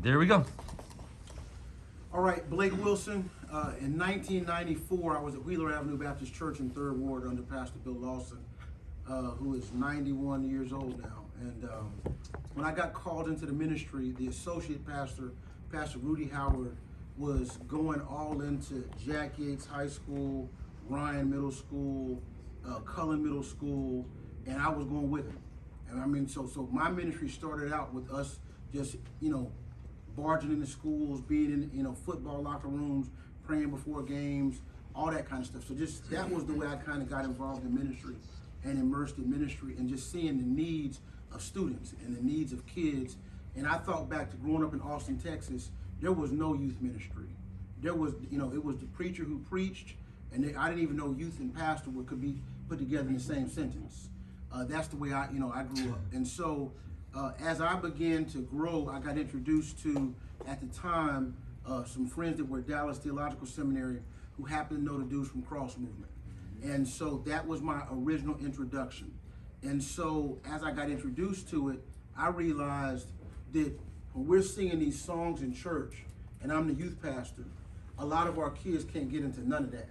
There we go. All right, Blake Wilson. In 1994, I was at Wheeler Avenue Baptist Church in 3rd Ward under Pastor Bill Lawson, who is 91 years old now. And when I got called into the ministry, the associate pastor, Pastor Rudy Howard, was going all into Jack Yates High School, Ryan Middle School, Cullen Middle School, and I was going with him. And I mean, so my ministry started out with us just, barging into schools, being in, football locker rooms, praying before games, all that kind of stuff. So just that was the way I kind of got involved in ministry and immersed in ministry and just seeing the needs of students and the needs of kids. And I thought back to growing up in Austin, Texas, there was no youth ministry. There was, it was the preacher who preached, and I didn't even know youth and pastor could be put together in the same sentence. That's the way I grew up. And so as I began to grow, I got introduced to, at the time, some friends that were at Dallas Theological Seminary who happened to know the dudes from Cross Movement. And so that was my original introduction. And so as I got introduced to it, I realized that when we're singing these songs in church, and I'm the youth pastor, a lot of our kids can't get into none of that.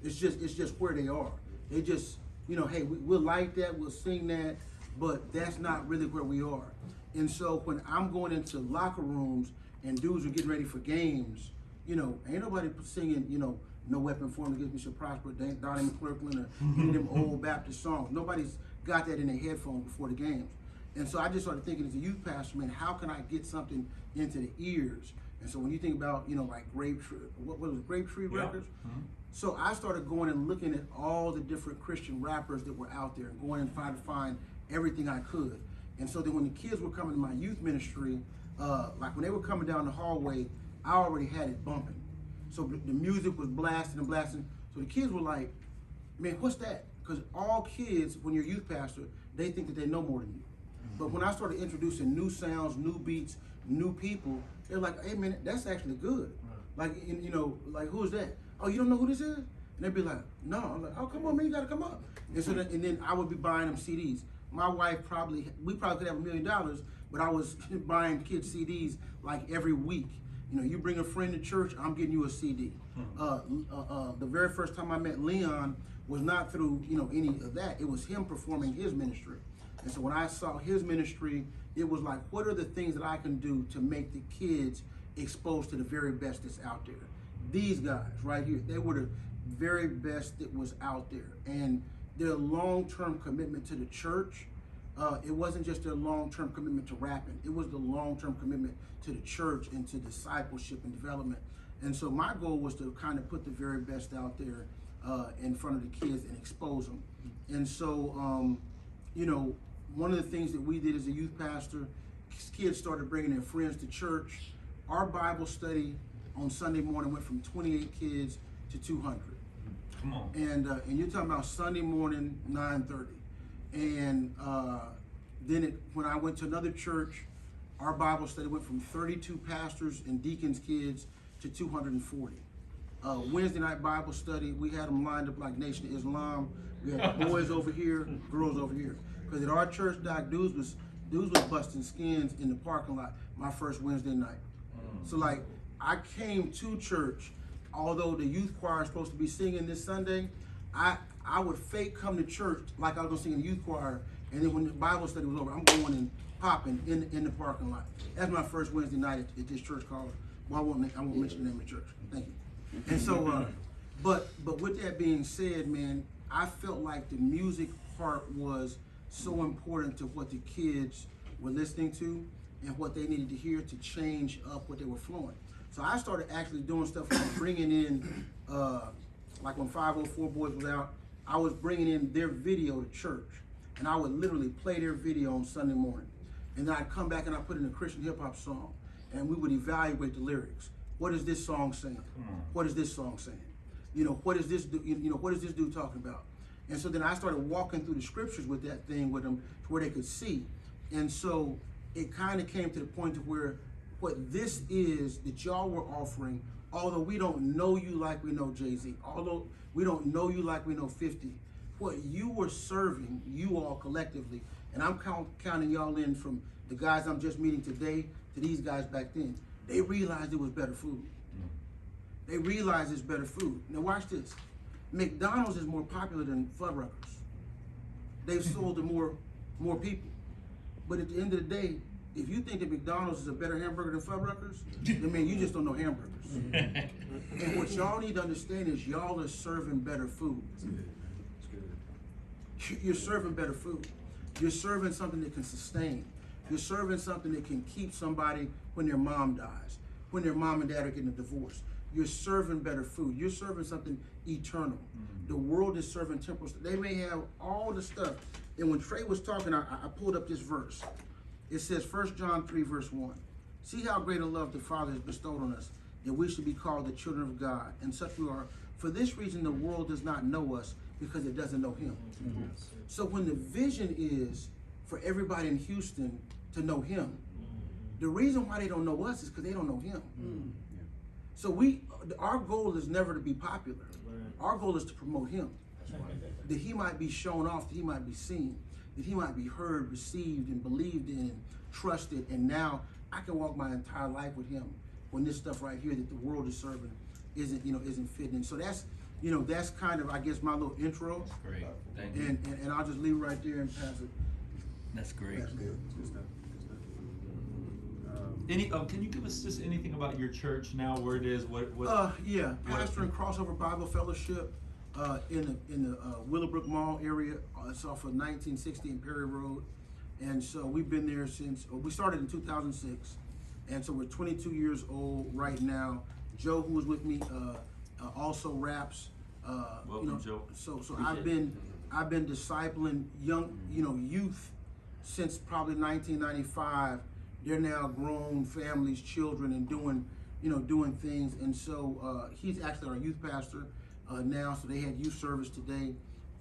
It's just where they are. They just, hey, we'll like that, we'll sing that, but that's not really where we are. And so when I'm going into locker rooms and dudes are getting ready for games, ain't nobody singing, no weapon formed against me shall prosper, Donnie McClurkin, or any of them old Baptist songs. Nobody's got that in their headphones before the games. And so I just started thinking as a youth pastor, man, how can I get something into the ears? And so when you think about, like Grapetree, what was it, Grapetree Records? Mm-hmm. So I started going and looking at all the different Christian rappers that were out there and going and trying to find everything I could. And so then when the kids were coming to my youth ministry, like when they were coming down the hallway, I already had it bumping. So the music was blasting and blasting. So the kids were like, man, what's that? Because all kids, when you're a youth pastor, they think that they know more than you. But when I started introducing new sounds, new beats, new people, they're like, hey man, that's actually good. Like, like who is that? Oh, you don't know who this is? And they'd be like, no. I'm like, oh, come on, man, you gotta come up. And so then I would be buying them CDs. My wife we probably could have $1 million, but I was buying kids CDs like every week. You bring a friend to church, I'm getting you a CD. The very first time I met Leon was not through, any of that. It was him performing his ministry. And so when I saw his ministry, it was like, what are the things that I can do to make the kids exposed to the very best that's out there? These guys right here, they were the very best that was out there. And their long-term commitment to the church, it wasn't just their long-term commitment to rapping. It was the long-term commitment to the church and to discipleship and development. And so my goal was to kind of put the very best out there in front of the kids and expose them. And so, one of the things that we did as a youth pastor, kids started bringing their friends to church. Our Bible study on Sunday morning went from 28 kids to 200. Come on. And you're talking about Sunday morning, 9:30. And then when I went to another church, our Bible study went from 32 pastors and deacons' kids to 240. Wednesday night Bible study, we had them lined up like Nation of Islam. We had boys over here, girls over here. Because at our church, Doc, dudes was busting skins in the parking lot my first Wednesday night. So like, I came to church, although the youth choir is supposed to be singing this Sunday, I would fake come to church like I was gonna sing in the youth choir, and then when the Bible study was over, I'm going and popping in the parking lot. That's my first Wednesday night at this church called, well, I won't mention the name of the church. Thank you. And so, but with that being said, man, I felt like the music part was so important to what the kids were listening to and what they needed to hear to change up what they were flowing. So I started actually doing stuff like bringing in, like when 504 Boys was out, I was bringing in their video to church, and I would literally play their video on Sunday morning. And then I'd come back and I'd put in a Christian hip hop song, and we would evaluate the lyrics. What is this song saying? What is this song saying? What is this what is this dude talking about? And so then I started walking through the scriptures with that thing with them to where they could see. And so it kind of came to the point to where what this is that y'all were offering, although we don't know you like we know Jay-Z, although we don't know you like we know 50, what you were serving, you all collectively, and I'm counting y'all in from the guys I'm just meeting today to these guys back then. They realized it was better food. They realized it's better food. Now watch this. McDonald's is more popular than Fuddruckers. They've sold to more people. But at the end of the day, if you think that McDonald's is a better hamburger than Fuddruckers, then man, you just don't know hamburgers. And what y'all need to understand is y'all are serving better food. You're serving better food. You're serving something that can sustain. You're serving something that can keep somebody when their mom dies, when their mom and dad are getting a divorce. You're serving better food. You're serving something eternal. The world is serving temporal stuff. They may have all the stuff. And when Trey was talking, I pulled up this verse. It says 1 John 3 verse 1. See how great a love the Father has bestowed on us, that we should be called the children of God. And such we are. For this reason, the world does not know us, because it doesn't know him. So when the vision is for everybody in Houston to know him, the reason why they don't know us is because they don't know him. So our goal is never to be popular. Our goal is to promote him. That he might be shown off, that he might be seen, that he might be heard, received, and believed in, and trusted. And now I can walk my entire life with him when this stuff right here that the world is serving isn't fitting. So that's kind of, I guess, my little intro. That's great. Thank you. And I'll just leave it right there and pass it. That's great. That's good. Good stuff. Can you give us just anything about your church now, where it is, what? Yeah, pastor in Crossover Bible Fellowship in the Willowbrook Mall area. It's off of 1960 and Perry Road, and so we've been there since we started in 2006, and so we're 22 years old right now. Joe, who was with me, also raps. Welcome, Joe. So I've been discipling youth since probably 1995. They're now grown families, children, and doing things. And so he's actually our youth pastor now. So they had youth service today.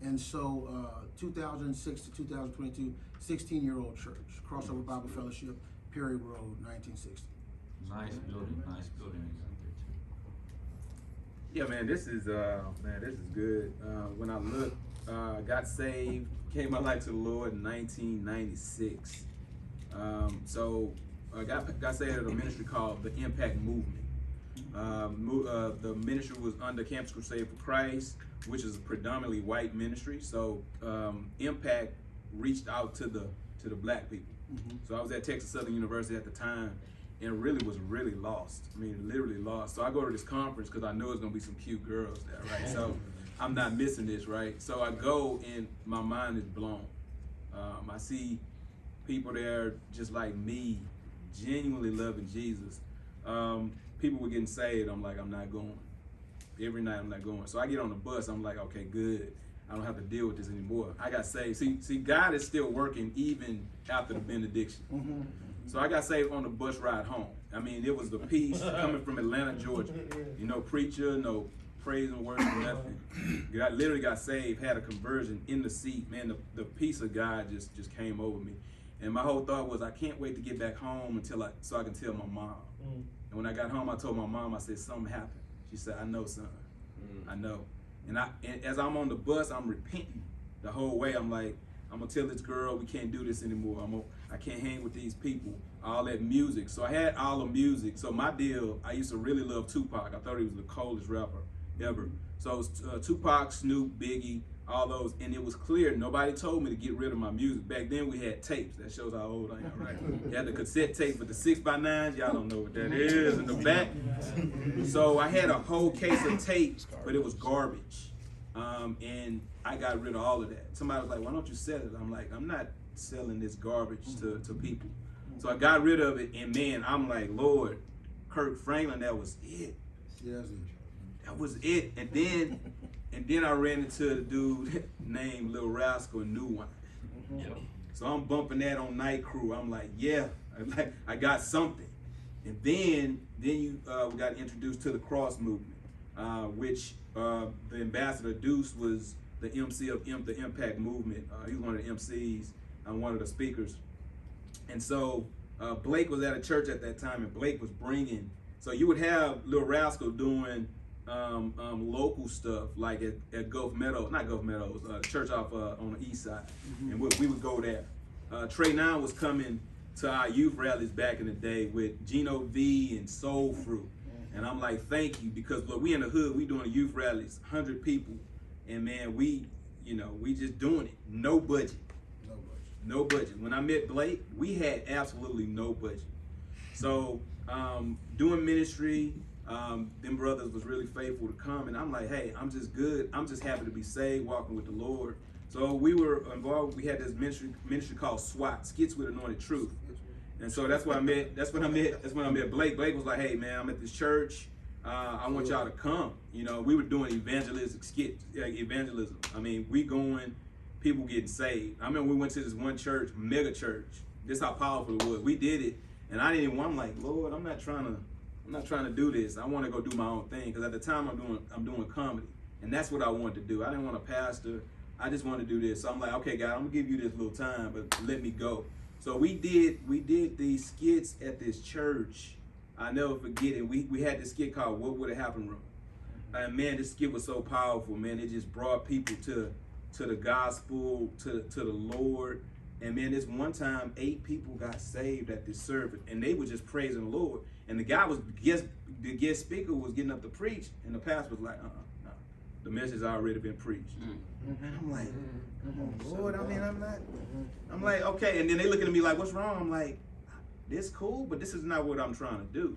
And so 2006 to 2022, 16-year-old church, Crossover Bible Fellowship, Perry Road, 1960. Nice building. Yeah, man, this is good. When I looked, got saved, gave my life to the Lord in 1996. So I got saved at a ministry called the Impact Movement. The ministry was under Campus Crusade for Christ, which is a predominantly white ministry. So Impact reached out to the black people. So I was at Texas Southern University at the time, and was really lost. I mean, literally lost. So I go to this conference because I know it's gonna be some cute girls there, right? So I'm not missing this, right? So I go and my mind is blown. I see people there just like me, genuinely loving Jesus. People were getting saved. I'm like, I'm not going. Every night I'm not going. So I get on the bus. I'm like, okay, good. I don't have to deal with this anymore. I got saved. See, God is still working even after the benediction. So I got saved on the bus ride home. I mean, it was the peace coming from Atlanta, Georgia. Preacher, no praise and worship, nothing. I literally got saved, had a conversion in the seat. Man, the peace of God just came over me. And my whole thought was, I can't wait to get back home so I can tell my mom. And when I got home, I told my mom, I said, something happened. She said, I know, son. I know. And as I'm on the bus, I'm repenting the whole way. I'm like, I'm gonna tell this girl we can't do this anymore. I can't hang with these people. All that music. So I had all the music. So my deal, I used to really love Tupac. I thought he was the coldest rapper ever. So it was Tupac, Snoop, Biggie, all those. And it was clear, nobody told me to get rid of my music. Back then we had tapes. That shows how old I am, right? You had the cassette tape with the 6x9s. Y'all don't know what that is in the back. So I had a whole case of tapes, but it was garbage. And I got rid of all of that. Somebody was like, why don't you sell it? I'm like, I'm not selling this garbage to people. So I got rid of it, and man, I'm like, Lord, Kirk Franklin, that was it. That was it. And then I ran into the dude named Lil Rascal and New One. So I'm bumping that on Night Crew. I'm like, yeah, I got something. And then we got introduced to the Cross Movement, which the ambassador Deuce was the MC of the Impact Movement. He was one of the MCs, one of the speakers. And so Blake was at a church at that time, and Blake was bringing, so you would have Lil Rascal doing local stuff, like at Gulf Meadows, not Gulf Meadows, church off on the east side, and we would go there. Trey Nine was coming to our youth rallies back in the day with Gino V and Soul Fruit. And I'm like, thank you, because look, we in the hood, we doing youth rallies, 100 people, and man, we just doing it. No budget. No budget. When I met Blake, we had absolutely no budget. So doing ministry, them brothers was really faithful to come, and I'm like, hey, I'm just good. I'm just happy to be saved, walking with the Lord. So we were involved. We had this ministry called SWAT, Skits with Anointed Truth. And so that's when I met Blake. Blake was like, hey man, I'm at this church. I want y'all to come. You know, we were doing evangelism. I mean, we going, people getting saved. I remember we went to this one church, mega church. This how powerful it was. We did it, and I didn't even. I'm like, Lord, I'm not trying to do this. I want to go do my own thing, because at the time I'm doing comedy, and that's what I wanted to do. I didn't want to pastor. I just wanted to do this. So I'm like, okay, God, I'm gonna give you this little time, but let me go. So we did these skits at this church. I never forget it. We had this skit called "What Would Have Happened" room. And man, this skit was so powerful, man. It just brought people to the gospel, to the Lord. And man, this one time, 8 people got saved at this service, and they were just praising the Lord. And the guy the guest speaker was getting up to preach, and the pastor was like, no, the message already been preached. And I'm like, come on, Lord. I mean, I'm like, okay. And then they looking at me like, what's wrong? I'm like, this cool, but this is not what I'm trying to do.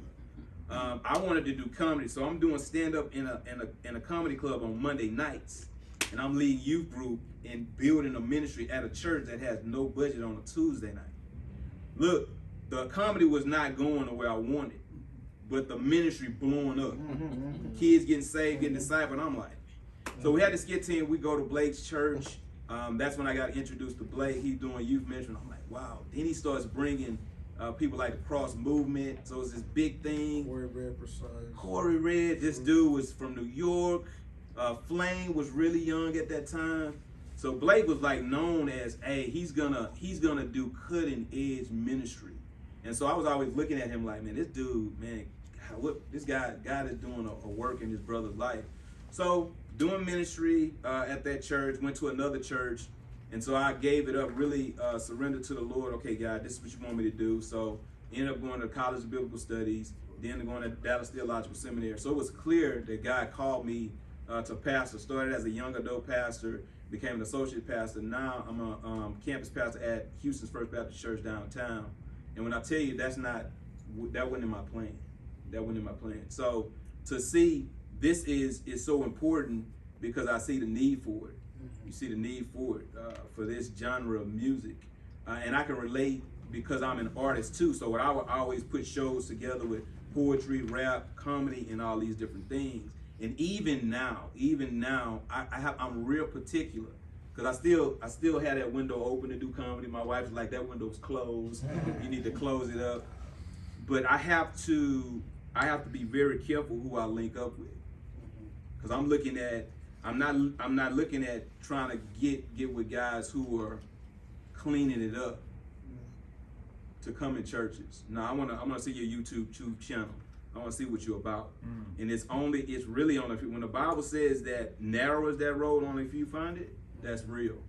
I wanted to do comedy, so I'm doing stand up in a comedy club on Monday nights, and I'm leading youth group and building a ministry at a church that has no budget on a Tuesday night. Look, the comedy was not going the way I wanted, but the ministry blowing up. Kids getting saved, getting discipled. And I'm like, so we had this skit team. We go to Blake's church. That's when I got introduced to Blake. He's doing youth ministry. I'm like, wow. Then he starts bringing people like the Cross Movement. So it's this big thing. Corey Red, this dude was from New York. Flame was really young at that time. So Blake was like known as, hey, he's gonna do cutting edge ministry. And so I was always looking at him like, man, this dude, man, this guy is doing a work in his brother's life. So doing ministry at that church, went to another church, and so I gave it up, really surrendered to the Lord. Okay, God, this is what you want me to do. So ended up going to College of Biblical Studies, then going to Dallas Theological Seminary. So it was clear that God called me to pastor. Started as a young adult pastor, became an associate pastor. Now I'm a campus pastor at Houston's First Baptist Church downtown. And when I tell you that wasn't in my plan. That wasn't in my plan. So to see this is so important, because I see the need for it. You see the need for it, for this genre of music. And I can relate because I'm an artist too. So I would always put shows together with poetry, rap, comedy, and all these different things. And even now, I'm real particular, because I still had that window open to do comedy. My wife's like, that window's closed. You need to close it up. But I have to be very careful who I link up with, because I'm not looking at trying to get with guys who are cleaning it up to come in churches. No, I wanna see your YouTube channel. I want to see what you're about. And it's really only when the Bible says that narrow is that road, only if you find it, that's real.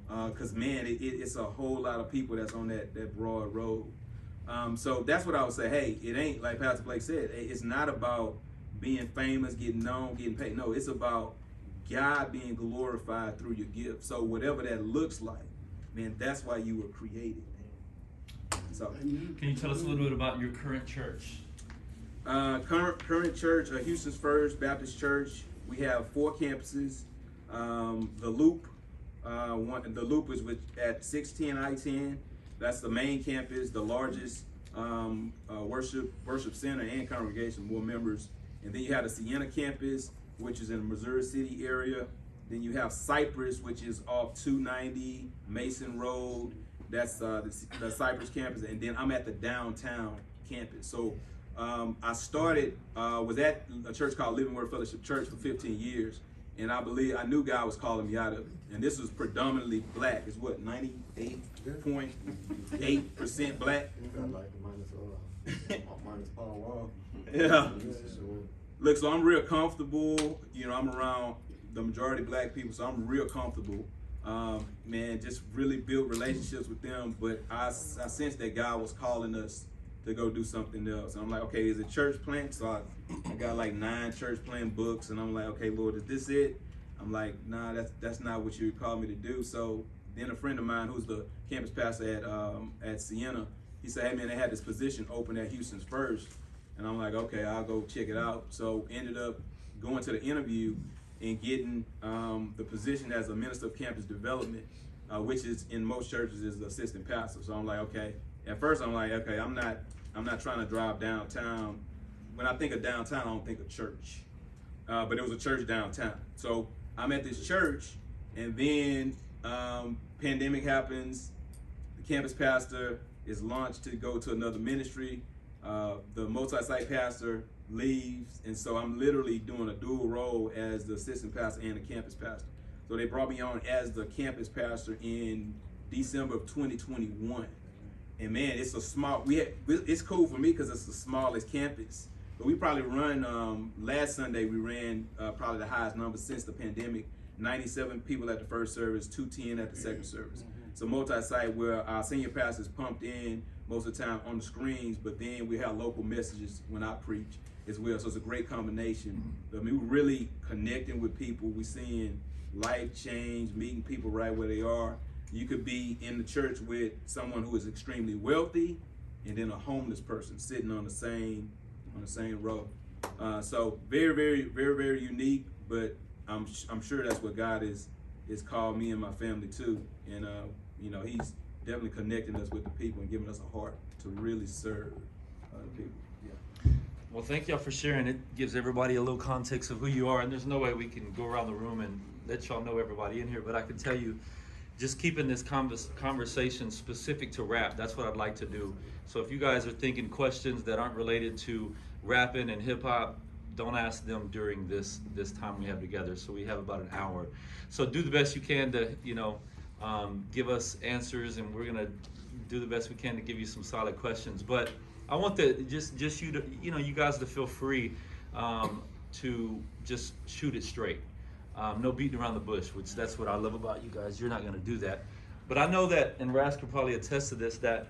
Because man, it's a whole lot of people that's on that broad road. So that's what I would say. Hey, it ain't like Pastor Blake said. It's not about being famous, getting known, getting paid. No, it's about God being glorified through your gift. So whatever that looks like, man, that's why you were created. So can you tell us a little bit about your current church? Current church, Houston's First Baptist Church. We have 4 campuses. The Loop is at 610 I-10. That's the main campus, the largest worship center and congregation, more members. And then you have the Sienna campus, which is in the Missouri City area. Then you have Cypress, which is off 290 Mason Road. That's the Cypress campus. And then I'm at the downtown campus. So I was at a church called Living Word Fellowship Church for 15 years. And I knew God was calling me out of it. And this was predominantly black. It's what, 98.8% black? Minus Paul Wall. Yeah. Look, so I'm real comfortable. You know, I'm around the majority black people, so I'm real comfortable. Man, just really built relationships with them. But I sensed that God was calling us to go do something else. And I'm like, okay, is it church plant? So I got like 9 church plant books, and I'm like, okay, Lord, is this it? I'm like, nah, that's not what you called me to do. So then a friend of mine who's the campus pastor at Siena, he said, hey man, they had this position open at Houston's First. And I'm like, okay, I'll go check it out. So ended up going to the interview and getting the position as a minister of campus development, which is in most churches is the assistant pastor. So I'm like, okay. At first I'm like, okay, I'm not trying to drive downtown. When I think of downtown, I don't think of church. But it was a church downtown. So I'm at this church, and then pandemic happens. The campus pastor is launched to go to another ministry. The multi-site pastor leaves, and so I'm literally doing a dual role as the assistant pastor and the campus pastor. So they brought me on as the campus pastor in December of 2021. And man, it's a small, it's cool for me because it's the smallest campus. But we probably run, last Sunday we ran probably the highest number since the pandemic. 97 people at the first service, 210 at the second service. So multi-site where our senior pastors pumped in most of the time on the screens, but then we have local messages when I preach as well. So it's a great combination. I mean, we're really connecting with people. We're seeing life change, meeting people right where they are. You could be in the church with someone who is extremely wealthy, and then a homeless person sitting on the same row. So very, very, very, very unique. But I'm sure that's what God is called me and my family to. And you know, He's definitely connecting us with the people and giving us a heart to really serve other people. Yeah. Well, thank y'all for sharing. It gives everybody a little context of who you are, and there's no way we can go around the room and let y'all know everybody in here, but I can tell you, just keeping this conversation specific to rap, that's what I'd like to do. So if you guys are thinking questions that aren't related to rapping and hip hop, don't ask them during this time we have together. So we have about an hour. So do the best you can to, give us answers, and we're gonna do the best we can to give you some solid questions. But I want just you to, you guys to feel free to just shoot it straight. No beating around the bush, which that's what I love about you guys. You're not gonna do that. But I know that, and Ras could probably attest to this, that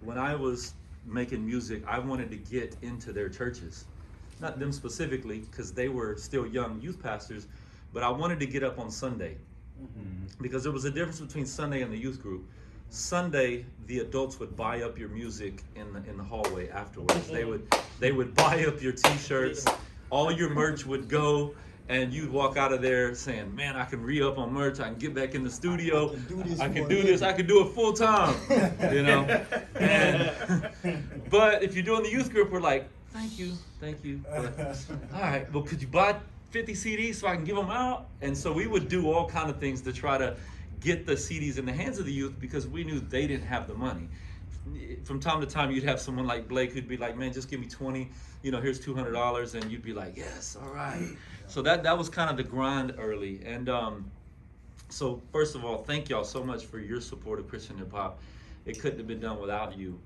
when I was making music, I wanted to get into their churches. Not them specifically, because they were still young youth pastors, but I wanted to get up on Sunday. Because there was a difference between Sunday and the youth group. Sunday, the adults would buy up your music in the hallway afterwards. They would buy up your t-shirts, all your merch would go, and you'd walk out of there saying, man, I can re-up on merch, I can get back in the studio, I can do this, I can do it full time, But if you're doing the youth group, we're like, thank you. But, all right, well, could you buy 50 CDs so I can give them out? And so we would do all kind of things to try to get the CDs in the hands of the youth, because we knew they didn't have the money. From time to time, you'd have someone like Blake who'd be like, man, just give me 20, here's $200, and you'd be like, yes, all right. So that was kind of the grind early. And so first of all, thank y'all so much for your support of Christian hip hop. It couldn't have been done without you.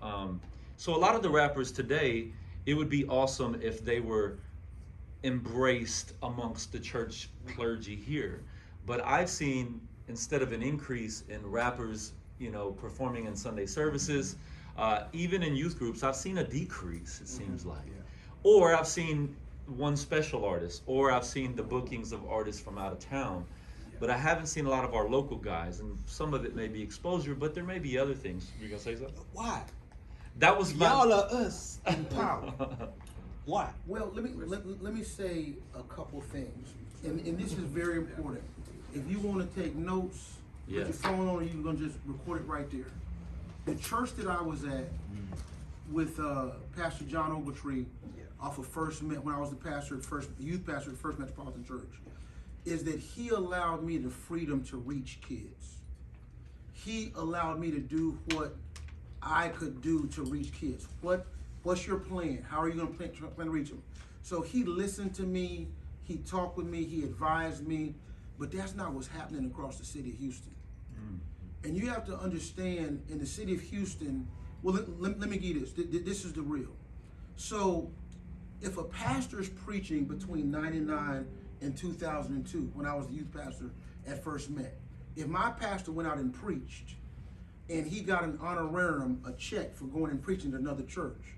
So a lot of the rappers today, it would be awesome if they were embraced amongst the church clergy here. But I've seen, instead of an increase in rappers, performing in Sunday services, even in youth groups, I've seen a decrease, it seems like. Or I've seen one special artist, or I've seen the bookings of artists from out of town. But I haven't seen a lot of our local guys, and some of it may be exposure, but there may be other things. You gonna say something? Why? That was y'all are us in power. Why? Well, let me say a couple things, and this is very important. If you want to take notes, put your phone on, and you're gonna just record it right there. The church that I was at with Pastor John Ogletree off of when I was the youth pastor at First Metropolitan Church, is that he allowed me the freedom to reach kids. He allowed me to do what I could do to reach kids. What's your plan? How are you going to plan to reach them? So he listened to me, he talked with me, he advised me, but that's not what's happening across the city of Houston. And you have to understand, in the city of Houston, well, let me give you this. This is the real. So if a pastor is preaching between 99 and 2002, when I was the youth pastor at First Met, If my pastor went out and preached, and he got an honorarium, a check for going and preaching to another church,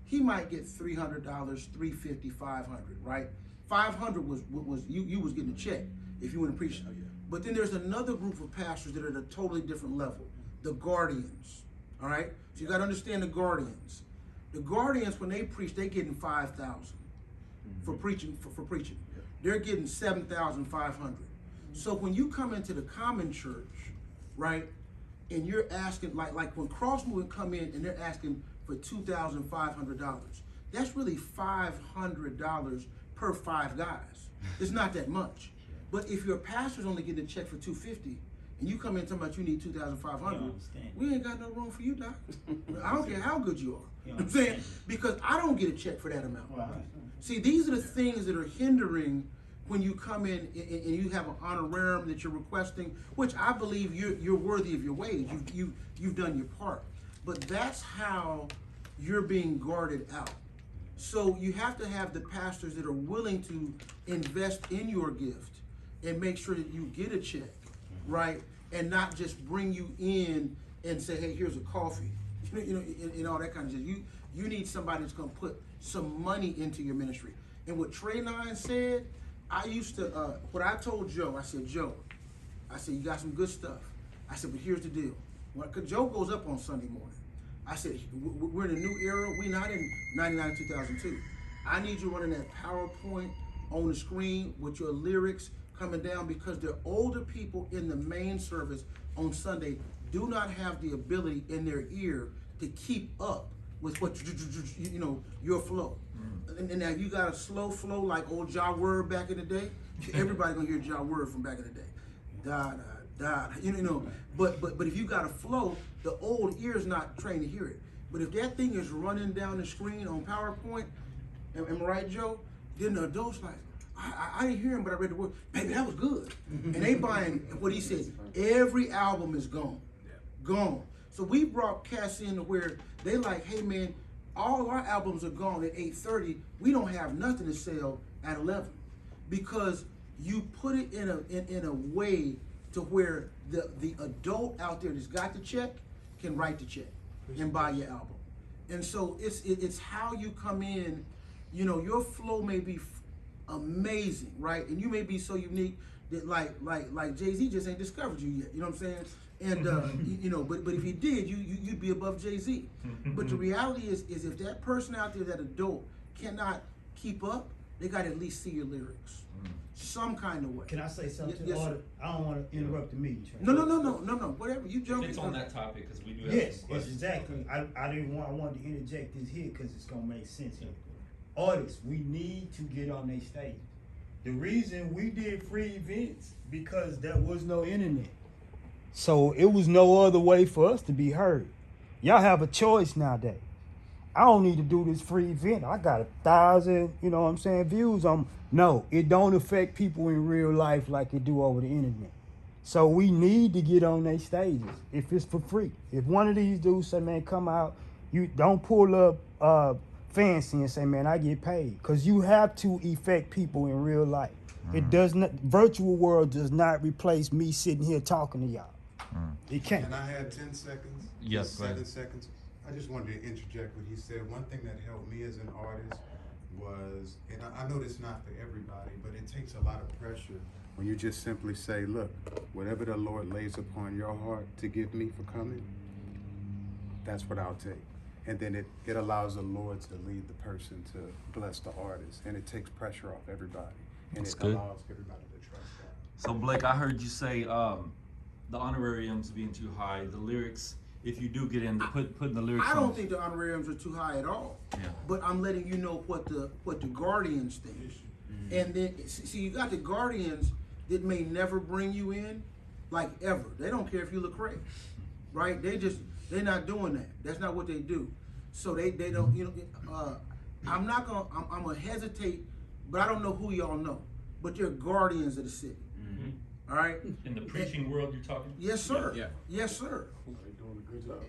he might get $300, $350, $500, right? $500 was you was getting a check if you went and preached. But then there's another group of pastors that are at a totally different level, the guardians. All right, so you got to understand the guardians. The guardians, when they preach, they getting 5,000 for preaching. For preaching, they're getting 7,500. So when you come into the common church, right, and you're asking, like when Cross Movement come in and they're asking for $2,500, that's really $500 per 5 guys. It's not that much. But if your pastor's only getting a check for $250, and you come in talking about you need $2,500, we ain't got no room for you, Doc. I don't care how good you are. You know what I'm saying? Because I don't get a check for that amount. Right. See, these are the things that are hindering when you come in and you have an honorarium that you're requesting, which I believe you're worthy of your wage. You've done your part. But that's how you're being guarded out. So you have to have the pastors that are willing to invest in your gift and make sure that you get a check, right? And not just bring you in and say, hey, here's a coffee, and all that kind of stuff. You need somebody that's gonna put some money into your ministry. And what Trey Nine said, I used to, what I told Joe, I said, Joe, you got some good stuff. I said, but here's the deal. Cause Joe goes up on Sunday morning. I said, we're in a new era. We're not in 99, 2002. I need you running that PowerPoint on the screen with your lyrics coming down, because the older people in the main service on Sunday do not have the ability in their ear to keep up with what, your flow. And now you got a slow flow like old Ja Word back in the day. Everybody gonna hear Ja Word from back in the day. Da, da, da, but if you got a flow, the old ear's not trained to hear it. But if that thing is running down the screen on PowerPoint, am I right, Joe? Then the adults like, I didn't hear him, but I read the word. Baby, that was good. And they buying what he said. Every album is gone. Gone. So we brought cats in to where they like, hey man, all our albums are gone at 8:30. We don't have nothing to sell at 11, because you put it in a way to where the adult out there that's got the check can write the check and buy your album. And so it's how you come in. Your flow may be amazing, right? And you may be so unique that like Jay-Z just ain't discovered you yet. You know what I'm saying? And but if he did, you'd be above Jay-Z. But the reality is if that person out there, that adult, cannot keep up, they got to at least see your lyrics, some kind of way. Can I say something? Yes, sir. I don't want to interrupt the meeting. No. Whatever you jump. It's on that topic because we do have Yes, some questions. exactly. I wanted to interject this here because it's gonna make sense here. Artists, we need to get on their stage. The reason we did free events because there was no internet. So it was no other way for us to be heard. Y'all have a choice nowadays. I don't need to do this free event. I got 1,000, views on. No, it don't affect people in real life like it do over the internet. So we need to get on their stages if it's for free. If one of these dudes say, man, come out, you don't pull up fancy and say, man, I get paid. Because you have to affect people in real life. It does not, virtual world does not replace me sitting here talking to y'all. It can't. Can I have 10 seconds? Yes, Just go ahead. 7 seconds. I just wanted to interject what he said. One thing that helped me as an artist was, and I know this not for everybody, but it takes a lot of pressure when you just simply say, look, whatever the Lord lays upon your heart to give me for coming, that's what I'll take. And then it allows the Lord to lead the person to bless the artist, and it takes pressure off everybody, and That's it good. allows everybody to trust God. So Blake, I heard you say the honorariums being too high, the lyrics. If you do get in, putting the lyrics. I on. don't think the honorariums are too high at all. Yeah. But I'm letting you know what the guardians think. And then see, you got the guardians that may never bring you in, like ever. They don't care if you look crazy, right? They're not doing that. That's not what they do. So they don't. I'm gonna hesitate, but I don't know who y'all know. But they're guardians of the city. All right. In the preaching world, you're talking. Yes, sir. Yeah. Yes, sir. They're doing a good job.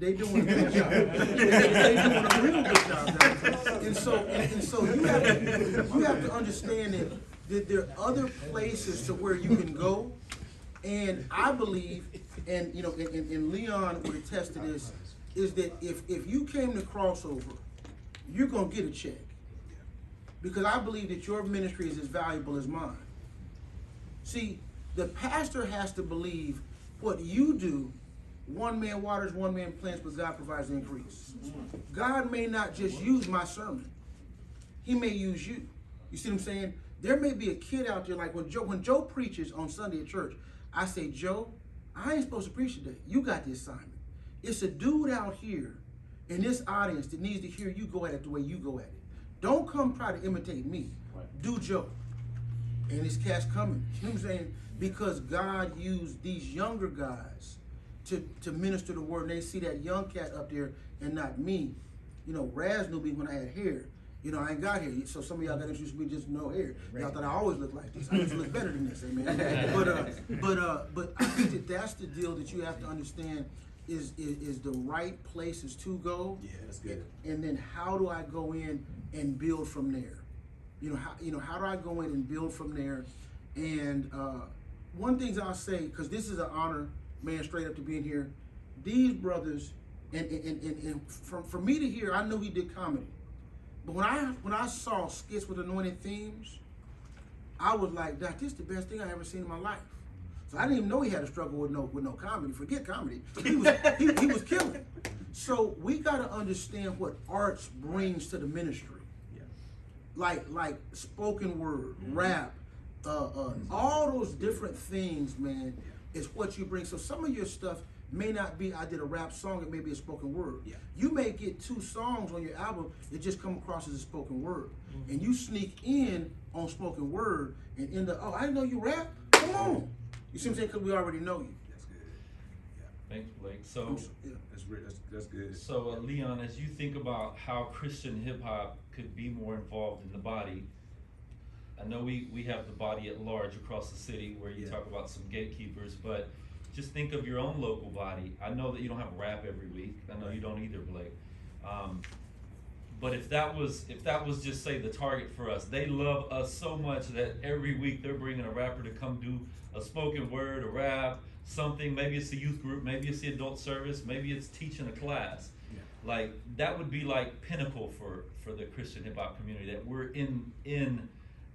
They doing a good job. They doing a real good job. Guys. And so you have to understand that there are other places to where you can go And I believe, and you know, and Leon would attest to this, is that if you came to Crossover, you're gonna get a check. Because I believe that your ministry is as valuable as mine. See, the pastor has to believe what you do, one man waters, one man plants, but God provides the increase. God may not just use my sermon. He may use you. You see what I'm saying? There may be a kid out there, like when Joe preaches on Sunday at church, I say, Joe, I ain't supposed to preach today. You got the assignment. It's a dude out here in this audience that needs to hear you go at it the way you go at it. Don't come try to imitate me. Do Joe. And his cat's coming. You know what I'm saying? Because God used these younger guys to minister the word. And they see that young cat up there and not me. You know, Raz knew me when I had hair. You know, I ain't got hair. So some of y'all got introduced me just no hair. Y'all thought I always look like this. I used to look better than this, amen. But I think that's the deal that you have to understand is the right places to go. Yeah, that's good. And then how do I go in and build from there? How do I go in and build from there? And one thing I'll say, because this is an honor, man, straight up to being here. These brothers, and for me to hear, I knew he did comedy. But when I saw skits with anointed themes, I was like, this is the best thing I ever seen in my life. So I didn't even know he had a struggle with no comedy. Forget comedy. He was killing. So we gotta understand what arts brings to the ministry. Yeah. Like spoken word, rap, all those different things, man, is what you bring. So some of your stuff may not be, I did a rap song, it may be a spoken word. Yeah. You may get 2 songs on your album that just come across as a spoken word. And you sneak in on spoken word and end up, oh, I didn't know you rap? Come on. You see what I'm saying? Because we already know you. That's good. Yeah, Thanks, Blake. So, Yeah. that's good. so Leon, as you think about how Christian hip hop could be more involved in the body, I know we have the body at large across the city where you talk about some gatekeepers, but just think of your own local body. I know that you don't have rap every week. I know you don't either, Blake. But if that was just say the target for us, they love us so much that every week they're bringing a rapper to come do a spoken word, a rap, something. Maybe it's a youth group, maybe it's the adult service, maybe it's teaching a class. Yeah. Like that would be like pinnacle for the Christian hip hop community, that we're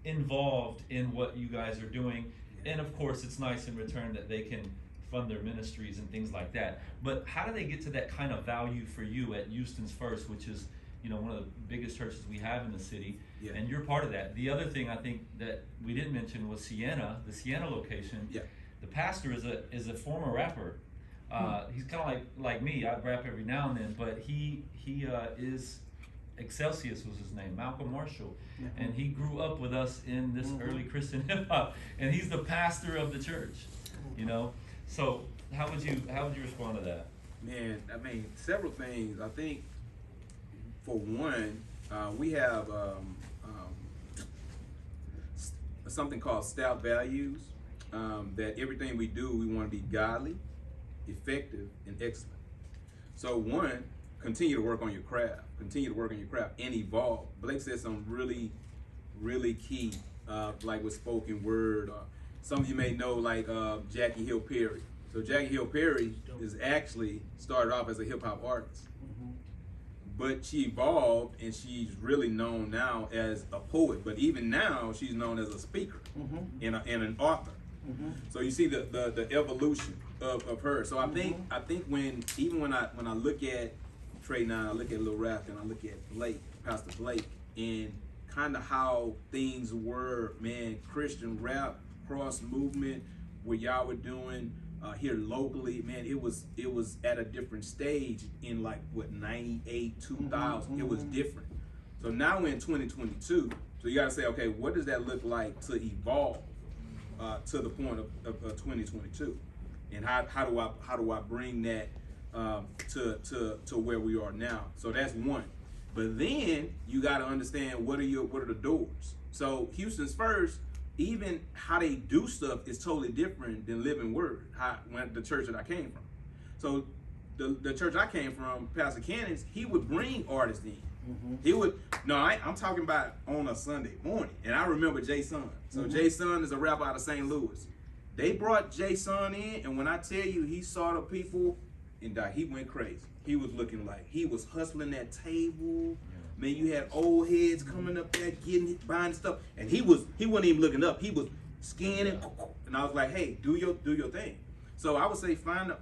involved in what you guys are doing. Yeah. And of course, it's nice in return that they can fund their ministries and things like that. But how do they get to that kind of value for you at Houston's First, which is, you know, one of the biggest churches we have in the city? Yeah. And you're part of that. The other thing I think that we didn't mention was Sienna, the Sienna location. Yeah. The pastor is a former rapper. He's kind of like me. I rap every now and then, but he is Excelsius was his name, Malcolm Marshall, and he grew up with us in this early Christian hip hop, and he's the pastor of the church. You know, so how would you respond to that? Man, I mean, several things. I think, for one, we have something called stout values, that everything we do, we want to be godly, effective, and excellent. So one, continue to work on your craft. Continue to work on your craft and evolve. Blake said something really, really key, like with spoken word. Some of you may know, like Jackie Hill Perry. So Jackie Hill Perry is actually started off as a hip hop artist, but she evolved and she's really known now as a poet. But even now, she's known as a speaker and an author. So you see the evolution of her. So I think when I look at Trey now, I look at Lil Rap, and I look at Blake, Pastor Blake, and kind of how things were, man, Christian rap, cross movement, what y'all were doing here locally, man, it was at a different stage in like what 98, 2000. It was different. So now we're in 2022. So you gotta say, okay, what does that look like to evolve to the point of 2022, and how do I bring that to where we are now? So that's one. But then you got to understand what are the doors. So Houston's First, even how they do stuff is totally different than Living Word, when the church that I came from. So the church I came from, Pastor Cannons, he would bring artists in. He would, I'm talking about on a Sunday morning. And I remember Jay Sun. So Jay Sun is a rapper out of St. Louis. They brought Jason in, and when I tell you, he saw the people, and he went crazy. He was looking like he was hustling that table. Man, you had old heads coming up there buying stuff, and he wasn't even looking up. He was scanning, and I was like, hey, do your thing. So I would say find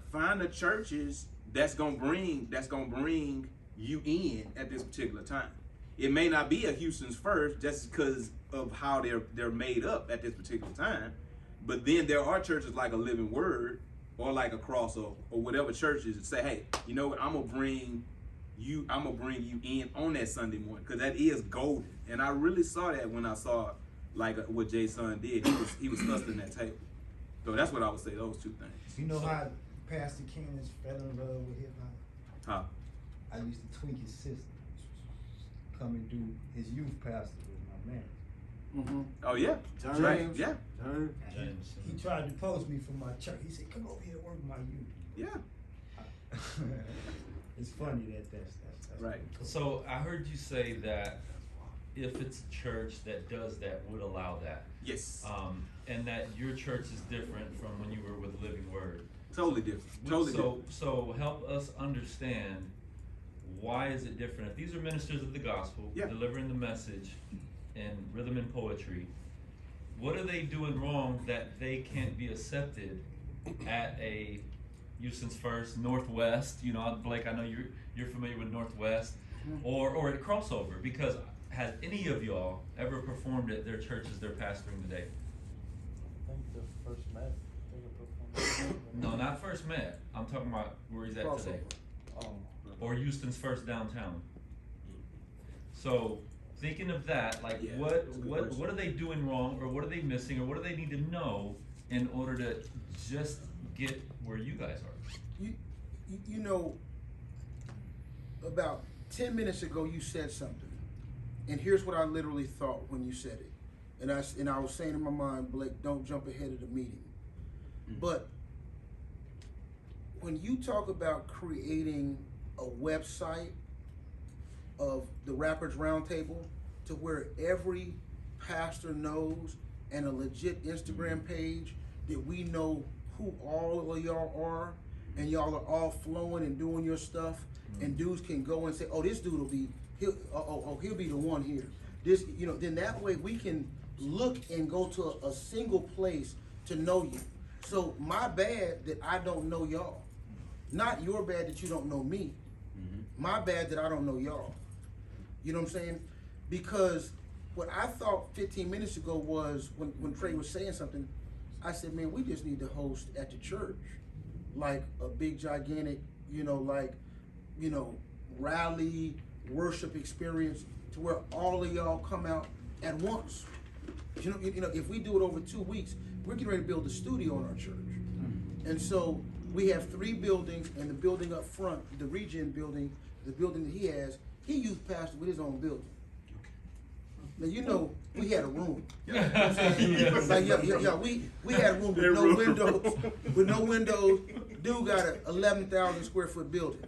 the churches that's gonna bring you in at this particular time. It may not be a Houston's First just because of how they're made up at this particular time, but then there are churches like a Living Word or like a Cross or whatever churches that say, hey, you know what, I'm gonna bring you in on that Sunday morning, because that is golden. And I really saw that when I saw like what Jason did. He was hustling that table. So that's what I would say, those two things. You know how Pastor Kenneth fell in love with hip hop? Huh? I used to tweak his system. Come and do his youth pastor with my man. Mm-hmm. Oh yeah, James. right. Yeah, James. He tried to post me from my church. He said, "Come over here and work with my youth." yeah. It's funny that's Right. cool. So I heard you say that if it's a church that does that, would allow that, Yes. and that your church is different from when you were with Living Word. Totally different. Totally different. So help us understand, why is it different? If these are ministers of the gospel, Yeah. delivering the message in rhythm and poetry, what are they doing wrong that they can't be accepted at a Houston's First, Northwest? You know, Blake, I know you're familiar with Northwest, or at Crossover, because has any of y'all ever performed at their churches they're pastoring today? I think the first met, they were performing. No, not First Met. I'm talking about where he's at today. Oh, Or Houston's First downtown. So thinking of that, like Yeah, that's a good question. what are they doing wrong, or what are they missing, or what do they need to know in order to just get where you guys are? You know, about 10 minutes ago you said something, and here's what I literally thought when you said it. And I was saying in my mind, Blake, don't jump ahead of the meeting. But when you talk about creating a website of the Rappers Roundtable to where every pastor knows, and a legit Instagram page that we know who all of y'all are, and y'all are all flowing and doing your stuff, and dudes can go and say, oh, this dude will be, he'll be the one here. This, you know, then that way we can look and go to a single place to know you. So my bad that I don't know y'all. Not your bad that you don't know me. My bad that I don't know y'all. You know what I'm saying? Because what I thought 15 minutes ago was, when Trey was saying something, I said, man, we just need to host at the church, like a big gigantic, rally, worship experience to where all of y'all come out at once. You know, if we do it over 2 weeks, we're getting ready to build a studio in our church. And so we have 3 buildings, and the building up front, the Regen building, the building that he has, he youth pastor with his own building. Now, you know, we had a room. You know what I'm saying? Yes. Like, we had a room with no windows, Dude got a 11,000 square foot building.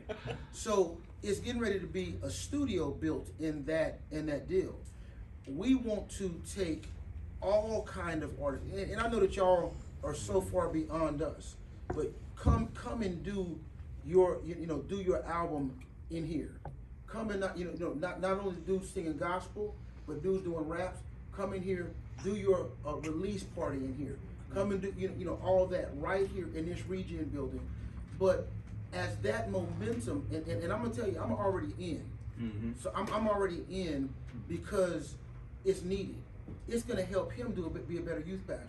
So it's getting ready to be a studio built in that deal. We want to take all kind of artists, and I know that y'all are so far beyond us, but come and do your album in here. Come and not only dudes singing gospel, but dudes doing raps. Come in here, do your release party in here. Come and do all that right here in this Regen building. But as that momentum, and I'm gonna tell you, I'm already in. So I'm already in because it's needed. It's gonna help him be a better youth pastor.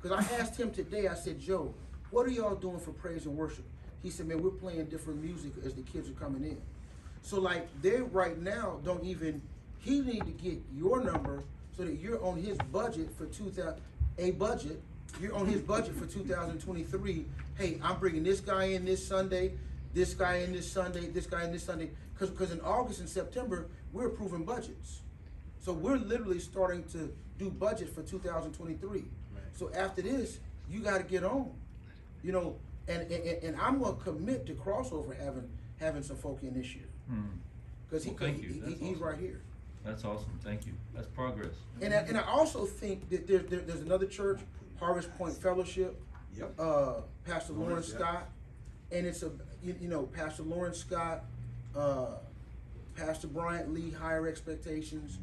Because I asked him today, I said, Joe, what are y'all doing for praise and worship? He said, man, we're playing different music as the kids are coming in. So like they right now he need to get your number so that you're on his budget for you're on his budget for 2023. Hey, I'm bringing this guy in this Sunday, this guy in this Sunday, this guy in this Sunday. Because in August and September, we're approving budgets. So we're literally starting to do budget for 2023. Right. So after this, you got to get on, and I'm gonna commit to Crossover having some folk in this year. Because he's awesome. right here. That's awesome. Thank you. That's progress. And I also think that there's another church Harvest Point Fellowship, Yep. Pastor Lawrence, Lawrence yeah. Scott, and it's Pastor Lawrence Scott, Pastor Bryant Lee, Higher Expectations,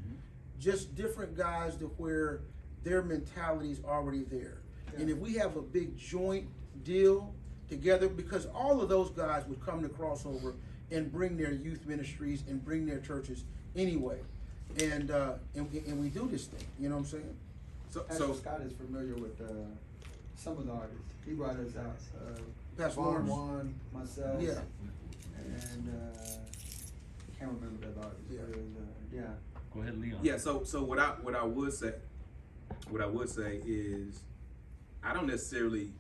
just different guys to where their mentality is already there. And if we have a big joint deal together, because all of those guys would come to Crossover and bring their youth ministries and bring their churches anyway. And we do this thing, you know what I'm saying? Pastor Scott is familiar with some of the artists. He brought us out. Pastor Vaughn Lawrence. Juan, myself. Yeah. And can't remember that artist. Yeah. But, yeah. Go ahead, Leon. Yeah. So what I would say is, I don't necessarily,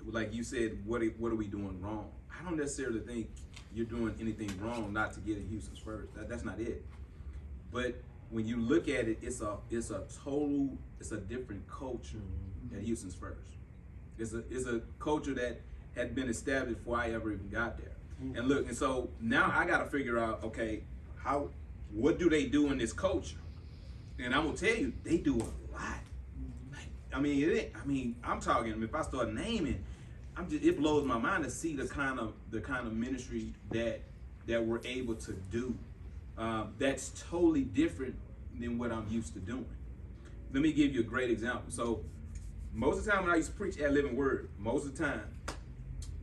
like you said, what are we doing wrong? I don't necessarily think you're doing anything wrong not to get in Houston's first. That's not it. But when you look at it, it's a different culture at Houston's first. It's a culture that had been established before I ever even got there. And look, and so now I got to figure out, okay, what do they do in this culture? And I'm gonna tell you, they do a lot. I'm talking. If I start naming, it blows my mind to see the kind of ministry that we're able to do. That's totally different than what I'm used to doing. Let me give you a great example. So most of the time when I used to preach at Living Word, most of the time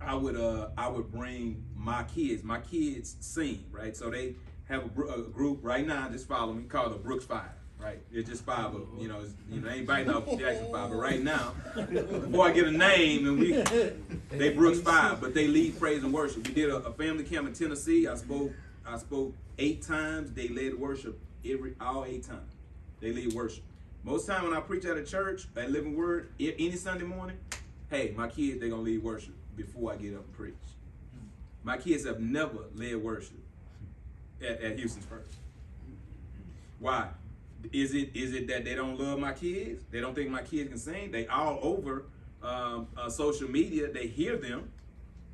I would bring my kids. My kids sing, right? So they have a group right now. Just follow me, called the Brooks Five. Right, it's just five of them. They ain't biting off Jackson Five, but right now, before I get a name, and they Brooks Five, but they lead praise and worship. We did a family camp in Tennessee. I spoke 8 times. They led worship all 8 times. They lead worship. Most time when I preach at a church, at Living Word, any Sunday morning, hey, my kids, they gonna lead worship before I get up and preach. My kids have never led worship at Houston's First. Why? Is it that they don't love my kids? They don't think my kids can sing? They all over social media. They hear them.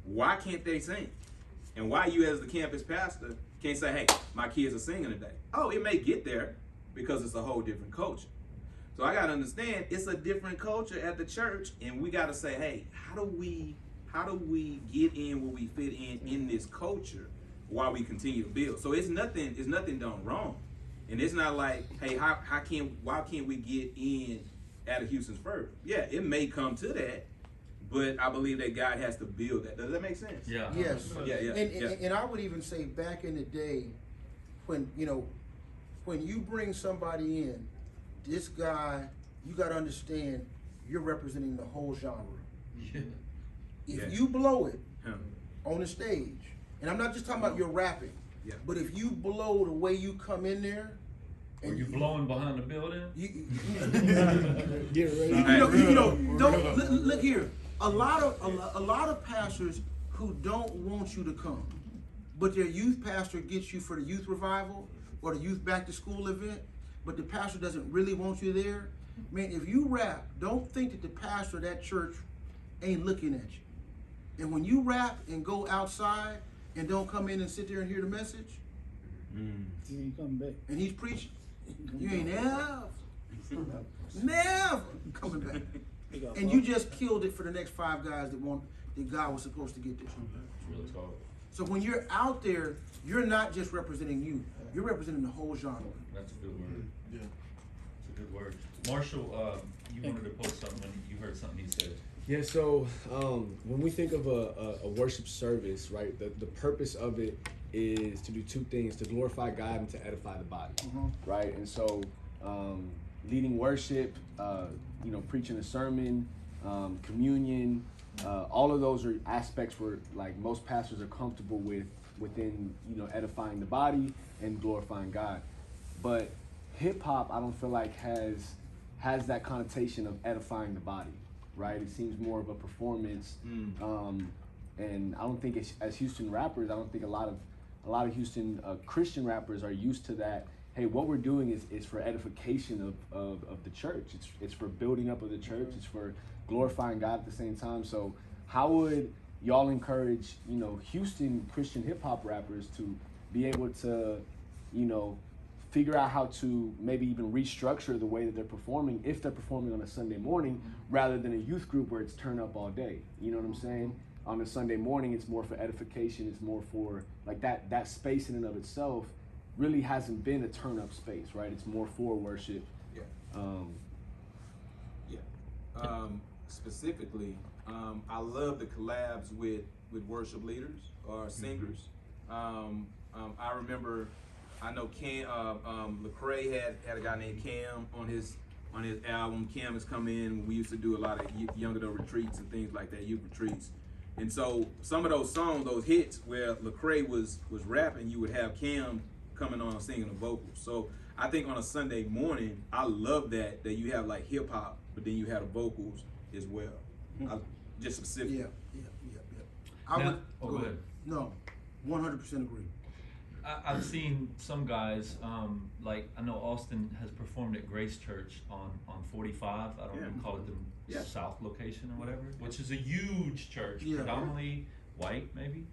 Why can't they sing? And why you as the campus pastor can't say, hey, my kids are singing today? Oh, it may get there because it's a whole different culture. So I got to understand it's a different culture at the church, and we got to say, hey, how do we get in where we fit in this culture while we continue to build? So it's nothing done wrong. And it's not like, hey, why can't we get in at a Houston's First? Yeah, it may come to that, but I believe that God has to build that. Does that make sense? Yeah. Yes. Yeah. And I would even say back in the day, when you bring somebody in, this guy, you got to understand, you're representing the whole genre. Yeah. If you blow it Huh. on the stage, and I'm not just talking about your rapping, Yeah. but if you blow the way you come in there, Are you blowing behind the building? Get ready. Look here. A lot of pastors who don't want you to come, but their youth pastor gets you for the youth revival or the youth back to school event, but the pastor doesn't really want you there. Man, if you rap, don't think that the pastor of that church ain't looking at you. And when you rap and go outside and don't come in and sit there and hear the message, You ain't coming back. and he's preaching, you ain't never coming back. And you just killed it for the next 5 guys that God was supposed to get there. It's really cold. So when you're out there, you're not just representing you, you're representing the whole genre. That's a good word. Yeah. It's a good word. Marshall, you wanted to post something when you heard something he said. Yeah, so when we think of a worship service, right, the purpose of it is to do 2 things: to glorify God and to edify the body, right? And so leading worship, preaching a sermon, communion, all of those are aspects where like most pastors are comfortable within edifying the body and glorifying God. But hip hop, I don't feel like has that connotation of edifying the body, right? It seems more of a performance, and I don't think as Houston rappers, I don't think a lot of Houston Christian rappers are used to that. Hey, what we're doing is for edification of the church. It's for building up of the church. It's for glorifying God at the same time. So how would y'all encourage Houston Christian hip hop rappers to be able to figure out how to maybe even restructure the way that they're performing if they're performing on a Sunday morning rather than a youth group where it's turn up all day. You know what I'm saying? On a Sunday morning, it's more for edification. It's more for like that space in and of itself really hasn't been a turn up space, right? It's more for worship. Yeah. Specifically, I love the collabs with worship leaders or singers. I remember, I know Cam, Lecrae had a guy named Cam on his album. Cam has come in. We used to do a lot of young adult retreats and things like that, youth retreats. And so some of those songs, those hits where Lecrae was rapping, you would have Cam coming on singing the vocals. So I think on a Sunday morning, I love that you have like hip hop, but then you have the vocals as well. Just specific. Yeah. I Now- would go ahead. No, 100% agree. I've seen some guys, like I know Austin has performed at Grace Church on 45. I don't Yeah. even call it the Yeah. South location or whatever, which is a huge church, Yeah. predominantly white maybe.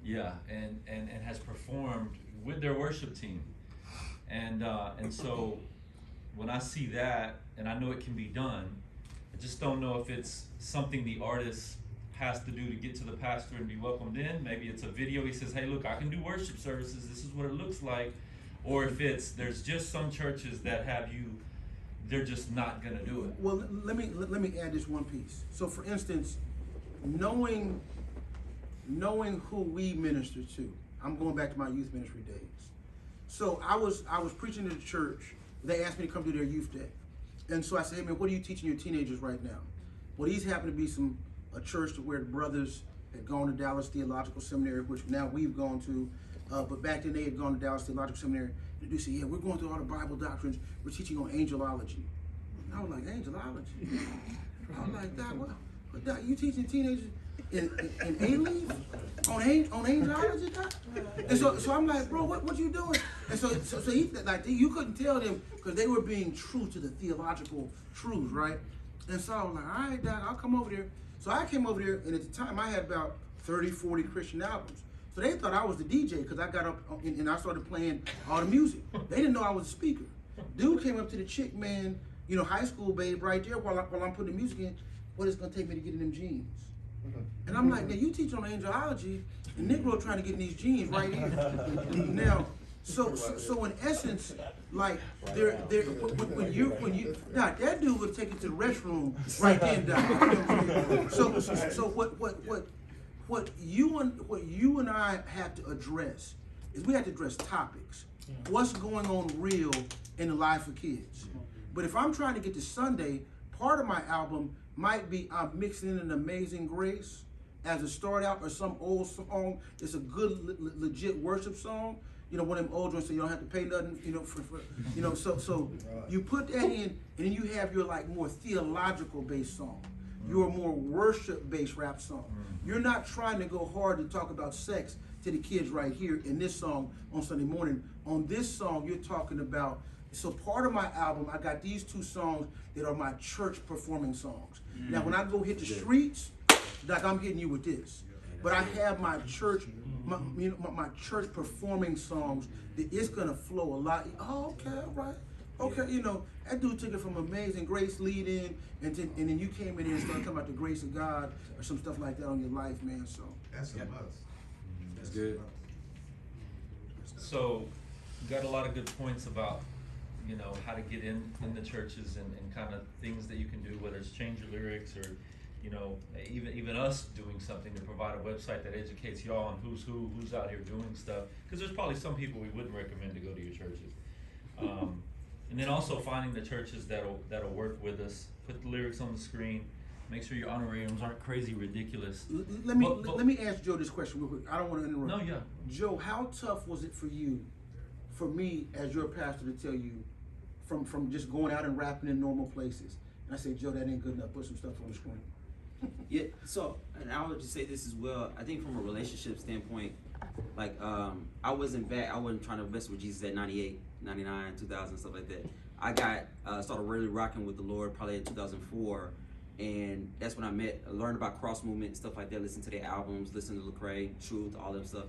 Yeah, and has performed with their worship team. And so when I see that, and I know it can be done, I just don't know if it's something the artist has to do to get to the pastor and be welcomed in. Maybe it's a video, he says, hey, look, I can do worship services, this is what it looks like. Or if there's just some churches that have you, they're just not gonna do it. Well, let me add this one piece. So, for instance, knowing who we minister to, I'm going back to my youth ministry days. So I was preaching to the church. They asked me to come to their youth day, and so I said, hey man, what are you teaching your teenagers right now? Well, these happen to be a church to where the brothers had gone to Dallas Theological Seminary, which now we've gone to, but back then they had gone to Dallas Theological Seminary. And they said, yeah, we're going through all the Bible doctrines. We're teaching on angelology. And I was like, angelology? I was like, Doc, you teaching teenagers in A-Leave? On angelology, Doc? And so I'm like, bro, what you doing? And so he, like, you couldn't tell them because they were being true to the theological truths, right? And so I was like, all right, Doc, I'll come over there. So I came over there, and at the time I had about 30, 40 Christian albums. So they thought I was the DJ because I got up and I started playing all the music. They didn't know I was a speaker. Dude came up to the chick, man, high school babe right there while I'm putting the music in. What it's gonna take me to get in them jeans? And I'm like, now you teach on angelology, and Negro trying to get in these jeans right here. Now, so in essence, like when you Doc, that dude would take you to the restroom right then, Doc. You know what I'm saying? So what you and I have to address is we have to address topics. What's going on real in the life of kids? But if I'm trying to get to Sunday, part of my album might be I'm mixing in an Amazing Grace as a start out or some old song. It's a good legit worship song. One of them old ones so you don't have to pay nothing, so you put that in, and then you have your like more theological based song, your more worship based rap song. You're not trying to go hard to talk about sex to the kids right here in this song on Sunday morning. On this song, you're talking about, so part of my album, I got these two songs that are my church performing songs. Now, when I go hit the streets, like I'm hitting you with this. But I have my church, my church performing songs that it's gonna flow a lot. Oh, okay, all right. Okay, that dude took it from Amazing Grace lead in, and then you came in here and started talking about the grace of God or some stuff like that on your life, man. So That's a must. That's good. So, you got a lot of good points about, how to get in the churches and kind of things that you can do, whether it's change your lyrics or, even us doing something to provide a website that educates y'all on who's out here doing stuff. Because there's probably some people we wouldn't recommend to go to your churches. And then also finding the churches that'll work with us, put the lyrics on the screen, make sure your honorariums aren't crazy ridiculous. let me ask Joe this question real quick. I don't want to interrupt. No, yeah. Joe, how tough was it for me as your pastor to tell you from just going out and rapping in normal places? And I say, Joe, that ain't good enough. Put some stuff on the screen. Yeah, so, and I would just say this as well. I think from a relationship standpoint, like, I wasn't trying to invest with Jesus at 98, 99, 2000, stuff like that. I started really rocking with the Lord probably in 2004, and that's when I learned about cross movement and stuff like that, listened to their albums, listened to Lecrae, Truth, all that stuff.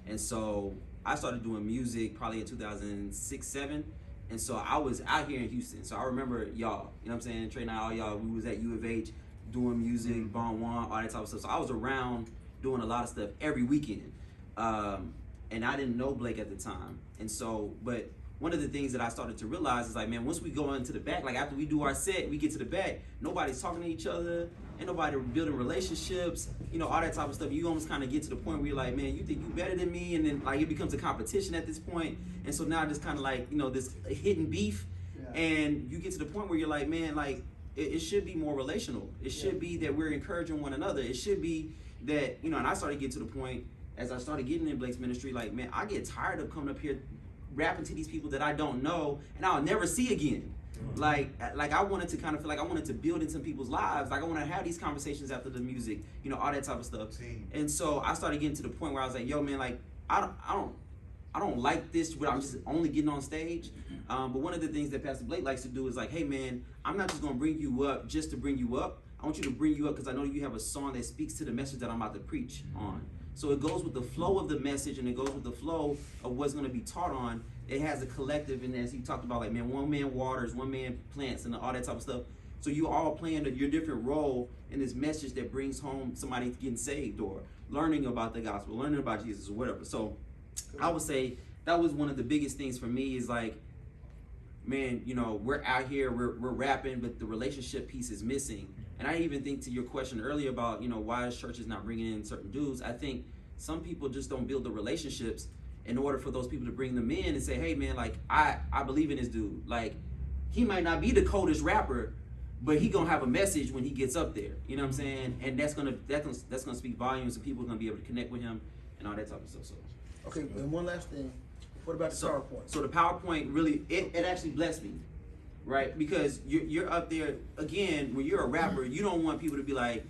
And so I started doing music probably in 2006, 7. And so I was out here in Houston. So I remember y'all, you know what I'm saying? Trey and I, all y'all, we was at U of H doing music, Bon Juan, all that type of stuff. So I was around doing a lot of stuff every weekend. And I didn't know Blake at the time. And so, but one of the things that I started to realize is like, man, once we go into the back, like after we do our set, we get to the back, nobody's talking to each other, ain't nobody building relationships, you know, all that type of stuff. You almost kind of get to the point where you're like, man, you think you better than me, and then like it becomes a competition at this point. And so now just kind of like, you know, this hidden beef, and you get to the point where you're like, man, like it should be more relational. It should be that we're encouraging one another. It should be that, you know, and I started getting to the point as I started getting in Blake's ministry, like, man, I get tired of coming up here rapping to these people that I don't know and I'll never see again. Like I wanted to kind of feel like I wanted to build into people's lives. Like I want to have these conversations after the music, you know, all that type of stuff. And so I started getting to the point where I was like, yo, man, like I don't like this where I'm just only getting on stage. But one of the things that Pastor Blake likes to do is like, hey man, I'm not just gonna bring you up just to bring you up. I want you to bring you up because I know you have a song that speaks to the message that I'm about to preach on. So it goes with the flow of the message, and it goes with the flow of what's going to be taught on. It has a collective, and as he talked about, like, man, one man waters, one man plants, and all that type of stuff. So you all playing your different role in this message that brings home somebody getting saved or learning about the gospel, learning about Jesus or whatever. So I would say that was one of the biggest things for me is like, man, you know, we're out here, we're rapping, but the relationship piece is missing. And I even think to your question earlier about, you know, why is churches not bringing in certain dudes? I think some people just don't build the relationships in order for those people to bring them in and say, hey man, like I believe in this dude. Like he might not be the coldest rapper, but he gonna have a message when he gets up there. You know what I'm saying? And that's gonna speak volumes, and people are gonna be able to connect with him and all that type of stuff. So Okay, and one last thing. What about the PowerPoint? So the PowerPoint really, it actually blessed me, right? Because you're up there, again, when you're a rapper, you don't want people to be like,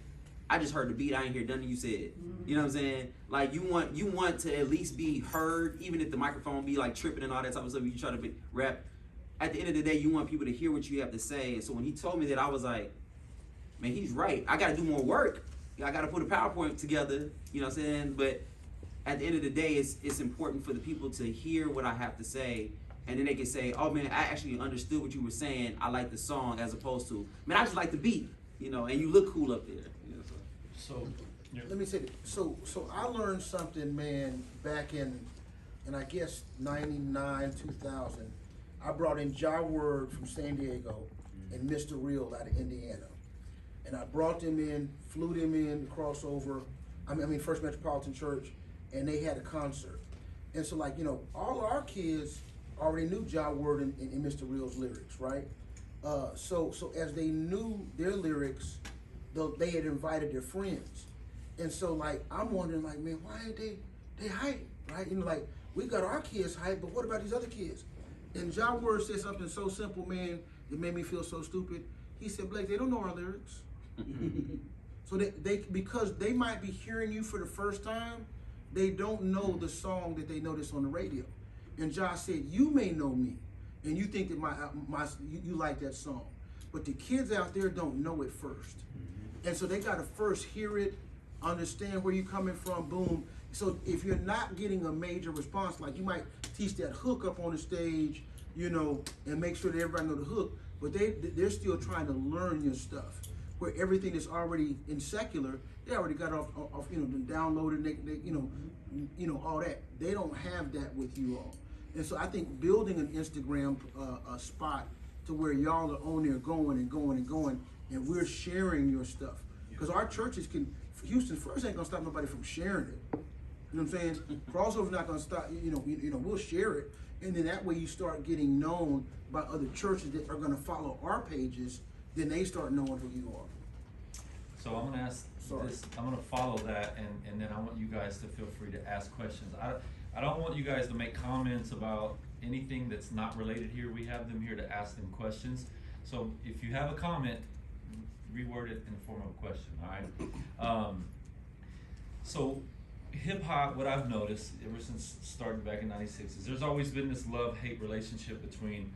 I just heard the beat, I ain't hear nothing you said. You know what I'm saying? Like you want to at least be heard, even if the microphone be like tripping and all that type of stuff, you try to rap. At the end of the day, you want people to hear what you have to say. And so when he told me that, I was like, man, he's right. I gotta do more work. I gotta put a PowerPoint together, you know what I'm saying? But at the end of the day, it's important for the people to hear what I have to say, and then they can say, oh man, I actually understood what you were saying. I like the song, as opposed to, man, I just like the beat, you know, and you look cool up there. You know, So, Let me say this. So I learned something, man, back in I guess 99, 2000. I brought in Ja Word from San Diego and Mr. Real out of Indiana. And I brought them in, flew them in, crossover, I mean First Metropolitan Church, and they had a concert. And so like, you know, all of our kids already knew Ja Word and Mr. Real's lyrics, right? So as they knew their lyrics, they had invited their friends. And so like, I'm wondering like, man, why ain't they hype, right? You know, like, we got our kids hype, but what about these other kids? And Ja Word said something so simple, man, it made me feel so stupid. He said, Blake, they don't know our lyrics. So they because they might be hearing you for the first time, they don't know the song that they noticed on the radio. And Josh said, you may know me, and you think that you like that song, but the kids out there don't know it first. And so they gotta first hear it, understand where you're coming from, boom. So if you're not getting a major response, like you might teach that hook up on the stage, you know, and make sure that everybody know the hook, but they're still trying to learn your stuff. Where everything that's already in secular, they already got off you know, downloaded, they you know, all that. They don't have that with you all. And so I think building an Instagram spot to where y'all are on there going and going and going, and we're sharing your stuff. Because our churches Houston First ain't gonna stop nobody from sharing it. You know what I'm saying? Crossover's not gonna stop, you know, we'll share it. And then that way you start getting known by other churches that are gonna follow our pages, then they start knowing who you are. So I'm gonna ask this, I'm gonna follow that, and then I want you guys to feel free to ask questions. I don't want you guys to make comments about anything that's not related here. We have them here to ask them questions. So if you have a comment, reword it in the form of a question, all right? So hip hop, what I've noticed ever since starting back in '96 is there's always been this love-hate relationship between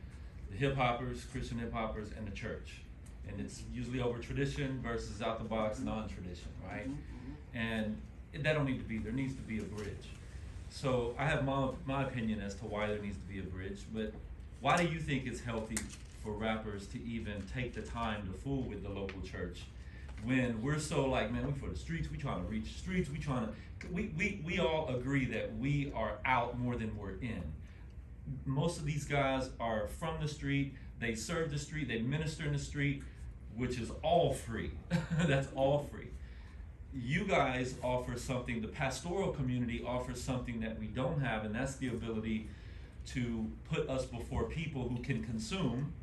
the hip hoppers, Christian hip hoppers, and the church. And it's usually over tradition versus out the box non-tradition, right? And that don't need to be, there needs to be a bridge. So I have my opinion as to why there needs to be a bridge, but why do you think it's healthy for rappers to even take the time to fool with the local church when we're so like, man, we for the streets, we trying to reach the streets, we all agree that we are out more than we're in. Most of these guys are from the street, they serve the street, they minister in the street, which is all free. That's all free. You guys offer something, the pastoral community offers something that we don't have, and that's the ability to put us before people who can consume,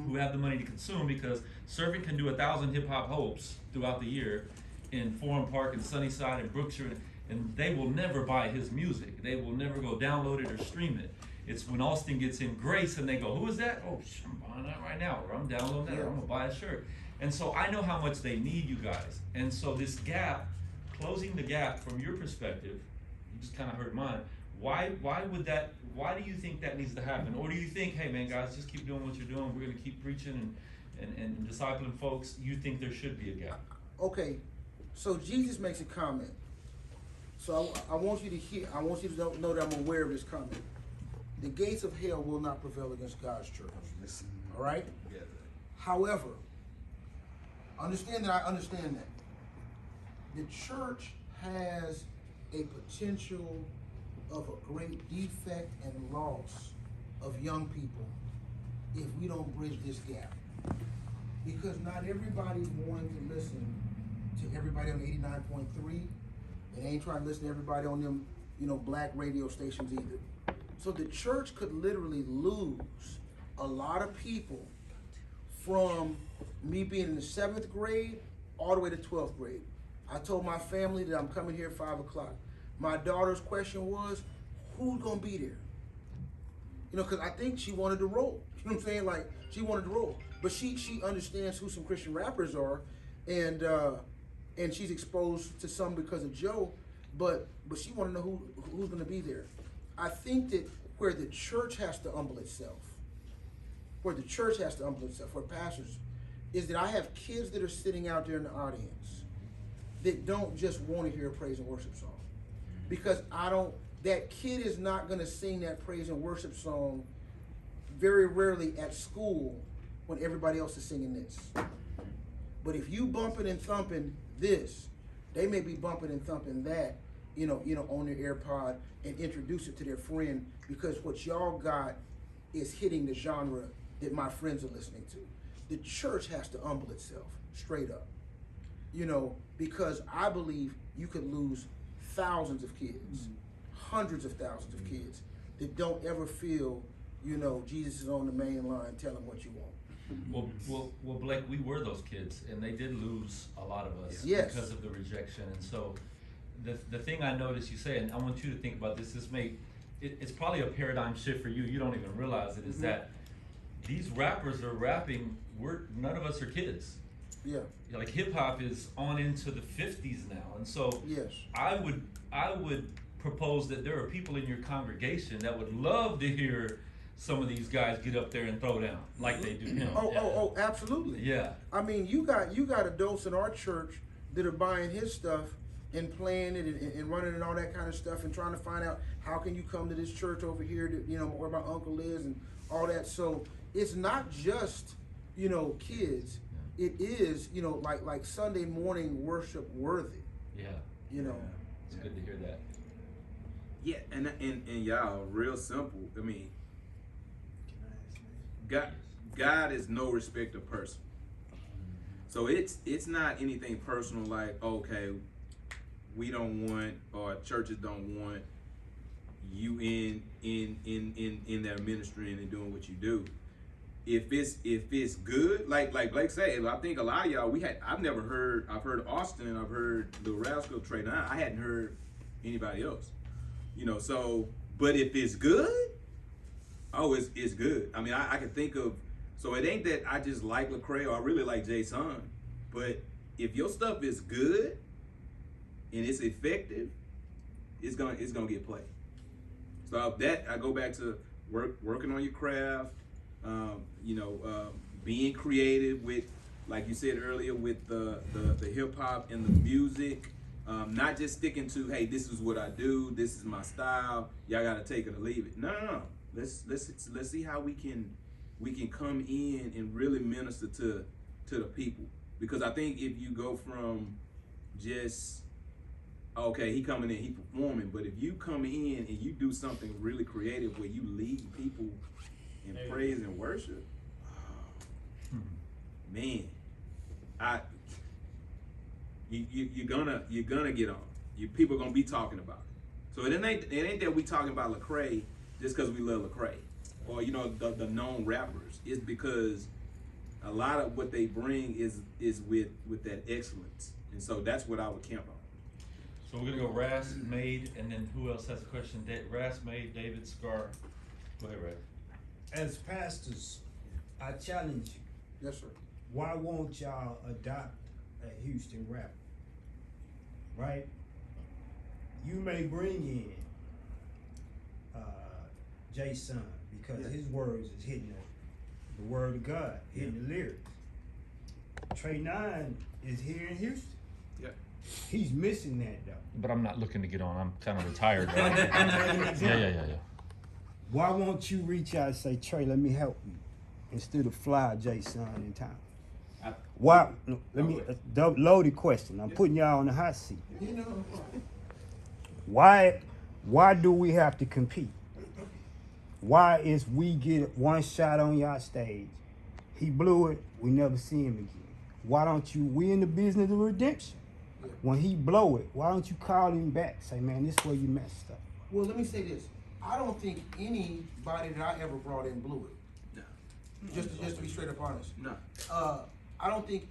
who have the money to consume, because Servant can do 1,000 hip hop hopes throughout the year in Forum Park and Sunnyside and Brookshire, and they will never buy his music. They will never go download it or stream it. It's when Austin gets in Grace and they go, who is that? Oh, I'm buying that right now, or I'm downloading that, or I'm gonna buy a shirt. And so I know how much they need you guys. And so this gap, closing the gap from your perspective, you just kind of heard mine. Why do you think that needs to happen? Or do you think, hey man, guys, just keep doing what you're doing. We're gonna keep preaching and discipling folks. You think there should be a gap? Okay, so Jesus makes a comment. So I want you to hear, I want you to know that I'm aware of this comment. The gates of hell will not prevail against God's church. All right? However, understand that I understand that. The church has a potential of a great defect and loss of young people if we don't bridge this gap. Because not everybody's wanting to listen to everybody on 89.3, and ain't trying to listen to everybody on them, black radio stations either. So the church could literally lose a lot of people from me being in the 7th grade all the way to 12th grade. I told my family that I'm coming here at 5 o'clock. My daughter's question was, who's gonna be there? Because I think she wanted to roll. You know what I'm saying? Like, she wanted to roll. But she understands who some Christian rappers are, and she's exposed to some because of Joe, but she wanna know who's gonna be there. I think that where the church has to humble itself, where pastors, is that I have kids that are sitting out there in the audience that don't just want to hear a praise and worship song. Because that kid is not going to sing that praise and worship song very rarely at school when everybody else is singing this. But if you bumping and thumping this, they may be bumping and thumping that, on their AirPod and introduce it to their friend, because what y'all got is hitting the genre that my friends are listening to. The church has to humble itself, straight up. Because I believe you could lose thousands of kids, hundreds of thousands of kids that don't ever feel, Jesus is on the main line, tell them what you want. Well, Blake, we were those kids, and they did lose a lot of us because of the rejection. And so the thing I noticed you say, and I want you to think about this, it's probably a paradigm shift for you, you don't even realize it, is that these rappers are rapping, none of us are kids. Yeah. Like hip hop is on into the 50s now. And so yes. I would propose that there are people in your congregation that would love to hear some of these guys get up there and throw down like they do him. Oh, absolutely. Yeah. I mean, you got adults in our church that are buying his stuff and playing it and running and all that kind of stuff and trying to find out how can you come to this church over here that, where my uncle is and all that. So it's not just, kids. It is, like Sunday morning worship worthy. Yeah. It's good to hear that. Yeah, and y'all, real simple. I mean, God is no respecter of person. So it's not anything personal like, okay, we don't want, or churches don't want you in their ministry and doing what you do. If it's good, like Blake said, I think a lot of y'all, I've heard Austin, I've heard Lil Rascal, Trey 9, I hadn't heard anybody else. So, but if it's good, it's good. I mean, I can think of, so it ain't that I just like Lecrae or I really like Jay Son, but if your stuff is good and it's effective, it's gonna get played. So that, I go back to working on your craft, being creative with, like you said earlier, with the hip hop and the music, Not just sticking to, hey, this is what I do, this is my style, y'all gotta take it or leave it. No. Let's see how we can come in and really minister to the people. Because I think if you go from just, okay, he coming in, he performing, but if you come in and you do something really creative where you lead people in praise and worship, man, you're gonna get on. People gonna be talking about it. So it ain't that we talking about Lecrae just because we love Lecrae, or the known rappers. It's because a lot of what they bring is with that excellence, and so that's what I would camp on. So we're gonna go Ras, Made, and then who else has a question? Ras, Made, David, Scar. Go ahead, Ras. As pastors, I challenge you. Yes, sir. Why won't y'all adopt a Houston rapper? Right? You may bring in Jason because his words is hitting the word of God, hitting the lyrics. Trey 9 is here in Houston. Yeah. He's missing that though. But I'm not looking to get on. I'm kind of retired. Yeah. Why won't you reach out and say, Trey, let me help you, instead of fly Jason in town? Why? Let me loaded question. I'm putting y'all on the hot seat. Why do we have to compete? Why is we get one shot on y'all stage, he blew it, we never see him again? Why don't you? We in the business of redemption. When he blow it, why don't you call him back? Say, man, this is where you messed up. Well, let me say this. I don't think anybody that I ever brought in blew it. No. Just to be straight up honest. No. I don't think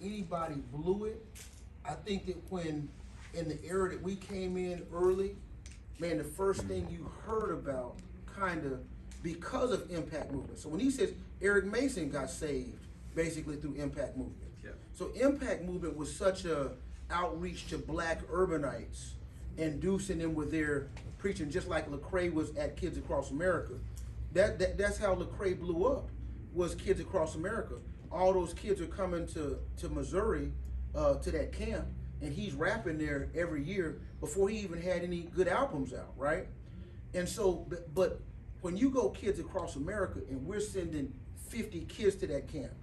anybody blew it. I think that when in the era that we came in early, man, the first thing you heard about kind of because of Impact Movement. So when he says Eric Mason got saved basically through Impact Movement. Yeah. So Impact Movement was such a outreach to black urbanites, inducing them with their preaching, just like Lecrae was at Kids Across America. That's how Lecrae blew up, was Kids Across America. All those kids are coming to Missouri, to that camp, and he's rapping there every year before he even had any good albums out, right? And so, but when you go Kids Across America and we're sending 50 kids to that camp,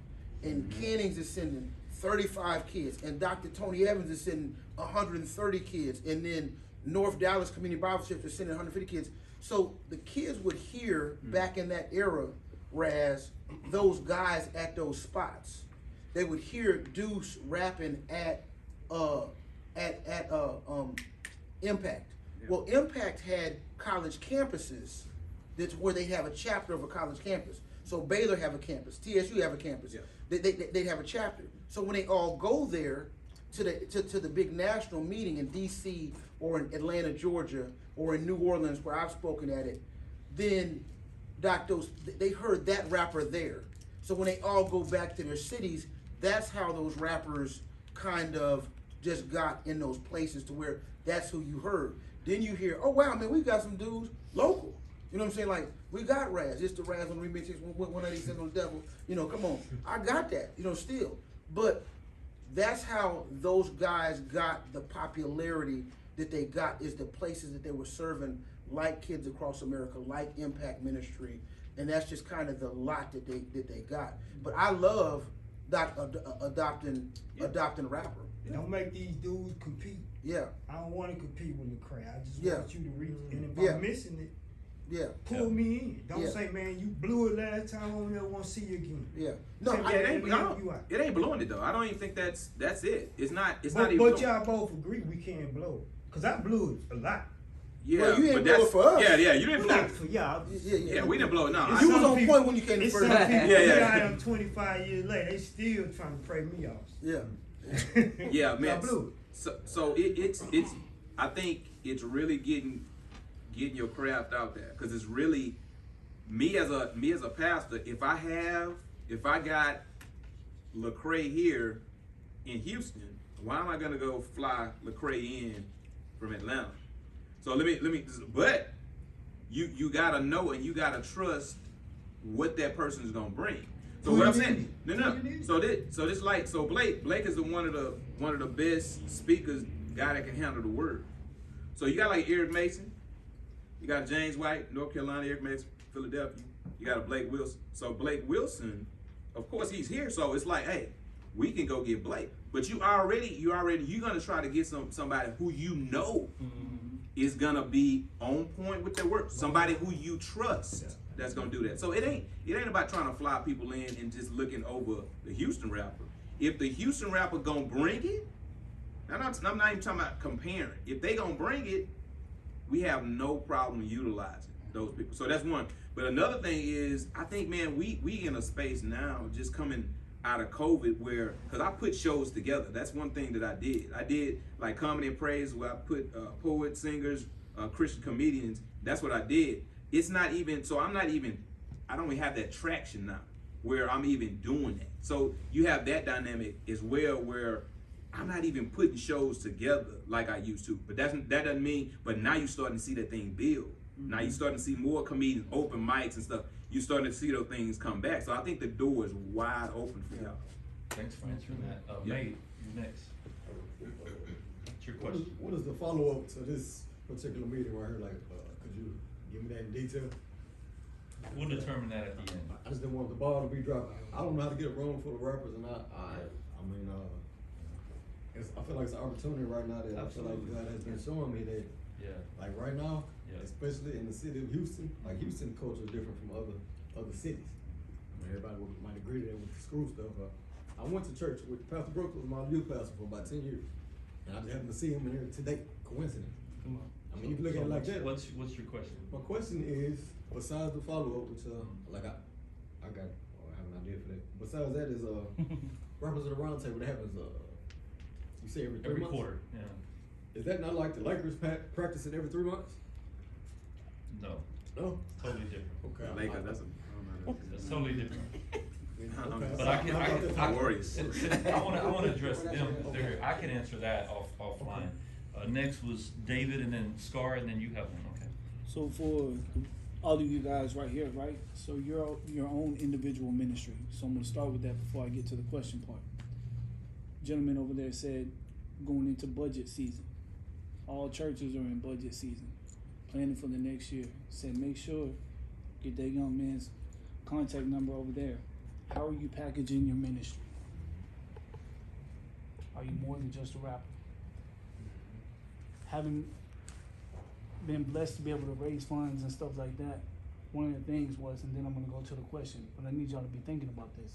and Cannings is sending 35 kids, and Dr. Tony Evans is sending 130 kids, and then North Dallas Community Bible Church is sending 150 kids. So the kids would hear back in that era, Raz, those guys at those spots. They would hear Deuce rapping at Impact. Yeah. Well, Impact had college campuses that's where they have a chapter of a college campus. So Baylor have a campus, TSU have a campus. Yeah. They have a chapter. So when they all go there to the big national meeting in DC or in Atlanta, Georgia, or in New Orleans where I've spoken at it, then they heard that rapper there. So when they all go back to their cities, that's how those rappers kind of just got in those places to where that's who you heard. Then you hear, oh wow, man, we got some dudes local. You know what I'm saying? Like, we got Raz. It's the Raz on the remix, it's 187 on the devil. Come on. I got that, still. But that's how those guys got the popularity that they got, is the places that they were serving, like Kids Across America, like Impact Ministry, and that's just kind of the lot that they got. But I love adopting a rapper. Don't make these dudes compete. Yeah. I don't want to compete with the crowd. I just Yeah. want you to reach. And if I'm missing it, Yeah. pull me in. Don't Yeah. say, man, you blew it last time. I don't ever want to see you again. Yeah. Say, No, Yeah, man, it ain't, let me help you out. it ain't blowing it though. I don't even think that's it. It's not But even. y'all both agree we can't blow it. Because I blew it a lot. Yeah, Well, you didn't but blow that's it for us. Yeah, you didn't blow Not it. for y'all. Yeah, we didn't blow it. No, It's You some was on people- point when you came the It's first some time. people, Yeah. here I am 25 years later, they still trying to pray me off. Yeah. Yeah, man. I blew it. So it's I think it's really getting your craft out there, because it's really me as a pastor. If I got Lecrae here in Houston, why am I gonna go fly Lecrae in from Atlanta? So let me. But you gotta know and you gotta trust what that person is gonna bring. So Who what you I'm saying, need? no. Who you need? So Blake is one of the best speakers guy that can handle the word. So you got like Eric Mason, you got James White, North Carolina, Eric Mason, Philadelphia. You got a Blake Wilson. So Blake Wilson, of course he's here. So it's like, hey, we can go get Blake. But you're gonna try to get somebody who you know is gonna be on point with their work. Somebody who you trust that's gonna do that. So it ain't about trying to fly people in and just looking over the Houston rapper. If the Houston rapper gonna bring it, I'm not even talking about comparing. If they gonna bring it, we have no problem utilizing those people. So that's one. But another thing is, I think, man, we in a space now just coming out of COVID where, because I put shows together. That's one thing that I did. I did like comedy and praise where I put poets, singers, Christian comedians. That's what I did. It's not even, so I don't even have that traction now where I'm even doing that. So you have that dynamic as well where I'm not even putting shows together like I used to. But that doesn't mean, but now you're starting to see that thing build. Now you're starting to see more comedians, open mics and stuff. You're starting to see those things come back. So I think the door is wide open for y'all. Thanks for answering that. Nate, you next. What's your question? What is the follow-up to this particular meeting right here? Like, could you give me that in detail? We'll determine that at the end. I just didn't want the ball to be dropped. I don't know how to get a room full of rappers, and I feel like it's an opportunity right now that I feel like God has been showing me that, like right now, especially in the city of Houston, like Houston culture is different from other cities. I mean, everybody might agree to that with the school stuff. I went to church with Pastor Brooks, was my youth pastor for about 10 years, and I just happened to see him in here today. Coincidence. Come on. I mean, you can look at it like that. What's your question? My question is, besides the follow-up, which like I got, I have an idea for that. Besides that is rappers at the round table that happens. You say every 3 months? Quarter, yeah. Is that not like the Lakers practicing every 3 months? No. No. Totally different. Okay. Lakers, that's totally different. Okay. But I Warriors. want to address them. I can answer that offline. Next was David, and then Scar, and then you have one. Okay. So for all of you guys right here, right? So you're your own individual ministry. So I'm gonna start with that before I get to the question part. Gentleman over there said going into budget season. All churches are in budget season, planning for the next year. Said make sure get that young man's contact number over there. How are you packaging your ministry? Are you more than just a rapper? Having been blessed to be able to raise funds and stuff like that, one of the things was, and then I'm gonna go to the question, but I need y'all to be thinking about this.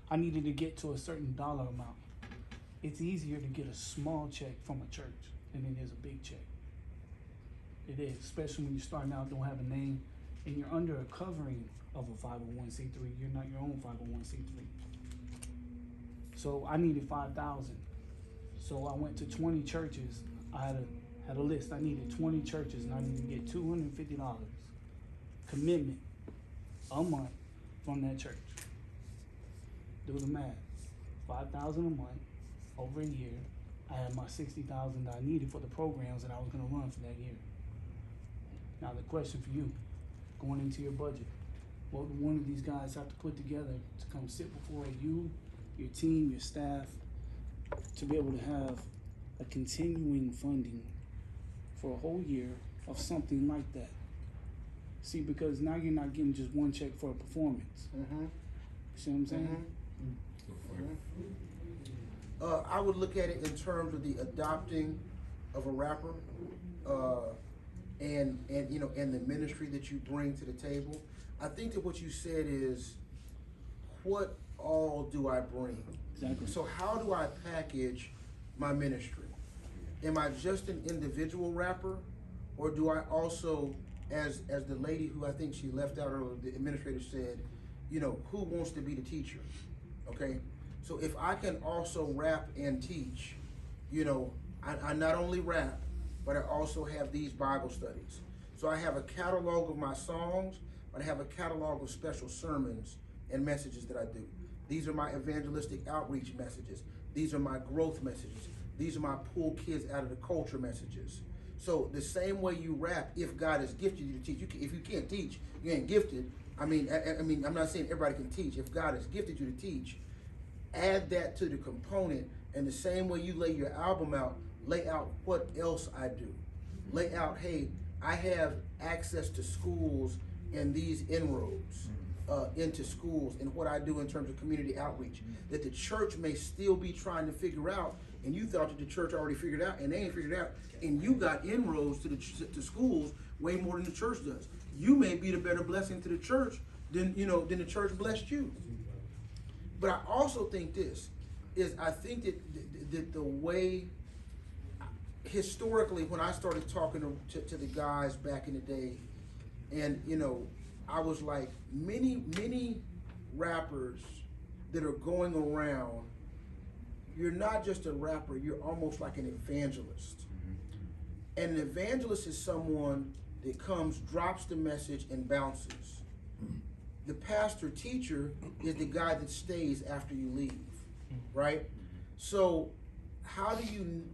I needed to get to a certain dollar amount. It's easier to get a small check from a church than it is a big check. It is, especially when you're starting out, don't have a name, and you're under a covering of a 501c3. You're not your own 501c3. So I needed 5,000. So I went to 20 churches. I had a list. I needed 20 churches, and I needed to get $250 commitment a month from that church. Do the math. 5,000 a month over a year. I had my 60,000 that I needed for the programs that I was going to run for that year. Now the question for you, going into your budget, what would one of these guys have to put together to come sit before you, your team, your staff, to be able to have a continuing funding for a whole year of something like that? See, because now you're not getting just one check for a performance. Mm-hmm. See what I'm saying? I would look at it in terms of the adopting of a rapper, and you know, and the ministry that you bring to the table. I think that what you said is, what all do I bring? Exactly. So how do I package my ministry? Am I just an individual rapper, or do I also, as the lady who I think she left out earlier, the administrator said, you know, who wants to be the teacher? Okay, so if I can also rap and teach, you know, I not only rap, but I also have these Bible studies. So I have a catalog of my songs, but I have a catalog of special sermons and messages that I do. These are my evangelistic outreach messages. These are my growth messages. These are my pull kids out of the culture messages. So the same way you rap, if God has gifted you to teach, if you can't teach, you ain't gifted. I mean, I'm not saying everybody can teach. If God has gifted you to teach, add that to the component And the same way you lay your album out, lay out what else I do. Lay out, hey, I have access to schools and these inroads into schools and what I do in terms of community outreach that the church may still be trying to figure out, and you thought that the church already figured out, and they ain't figured it out, and you got inroads to schools way more than the church does. You may be the better blessing to the church than the church blessed you. But I also think this is, I think that the way historically, when I started talking to the guys back in the day, and I was like, many rappers that are going around, you're not just a rapper, you're almost like an evangelist. And an evangelist is someone that comes, drops the message, and bounces. The pastor teacher is the guy that stays after you leave, right? So how do you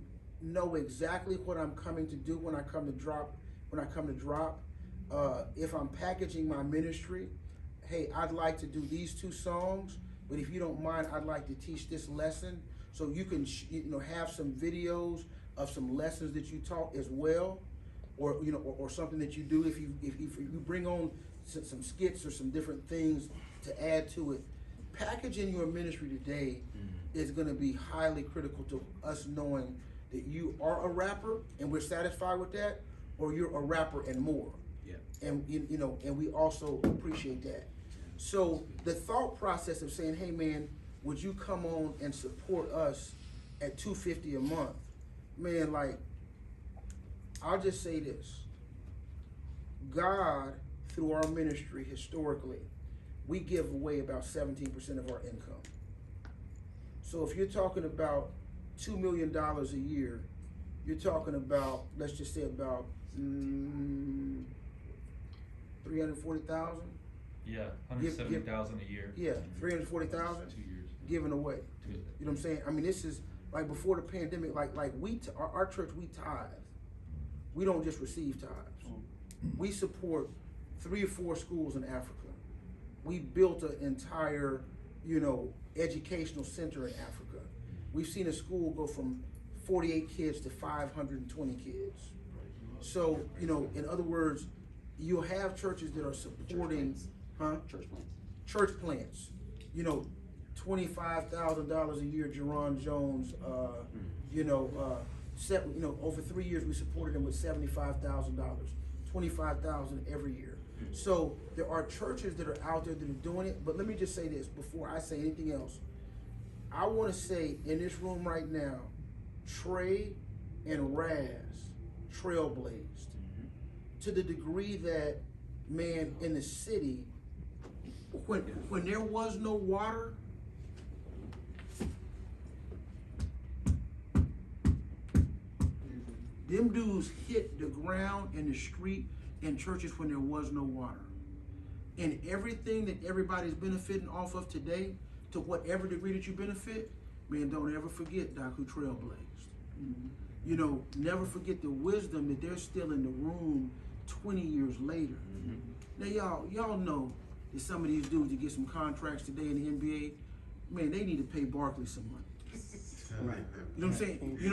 know exactly what I'm coming to do when I come to drop? If I'm packaging my ministry, hey, I'd like to do these 2 songs, but if you don't mind, I'd like to teach this lesson. So you can have some videos of some lessons that you taught as well, or or something that you do if you bring on some skits or some different things to add to it. Packaging your ministry today is going to be highly critical to us knowing that you are a rapper and we're satisfied with that, or you're a rapper and more. Yeah. And and we also appreciate that. So the thought process of saying, hey man, would you come on and support us at $250 a month? Man, like, I'll just say this. God, through our ministry historically, we give away about 17% of our income. So if you're talking about $2 million a year, you're talking about, let's just say about 340,000. Yeah, 170,000 a year. Yeah, 340,000 2 years. given away. 2 years. You know what I'm saying? I mean, this is like before the pandemic. Like our church, we tithe. We don't just receive tithes. We support 3 or 4 schools in Africa. We built an entire, educational center in Africa. We've seen a school go from 48 kids to 520 kids. So, in other words, you'll have churches that are supporting, church plants. $25,000 a year, Jerron Jones, over 3 years we supported him with $75,000, $25,000 every year. So there are churches that are out there that are doing it, but let me just say this before I say anything else. I want to say in this room right now, Trey and Raz trailblazed to the degree that, man, in the city, when there was no water, them dudes hit the ground in the street in churches when there was no water. And everything that everybody's benefiting off of today, to whatever degree that you benefit, man, don't ever forget Doc who trailblazed. Never forget the wisdom that they're still in the room 20 years later. Now y'all know that some of these dudes that get some contracts today in the NBA, man, they need to pay Barkley some money. Right. You know what I'm saying?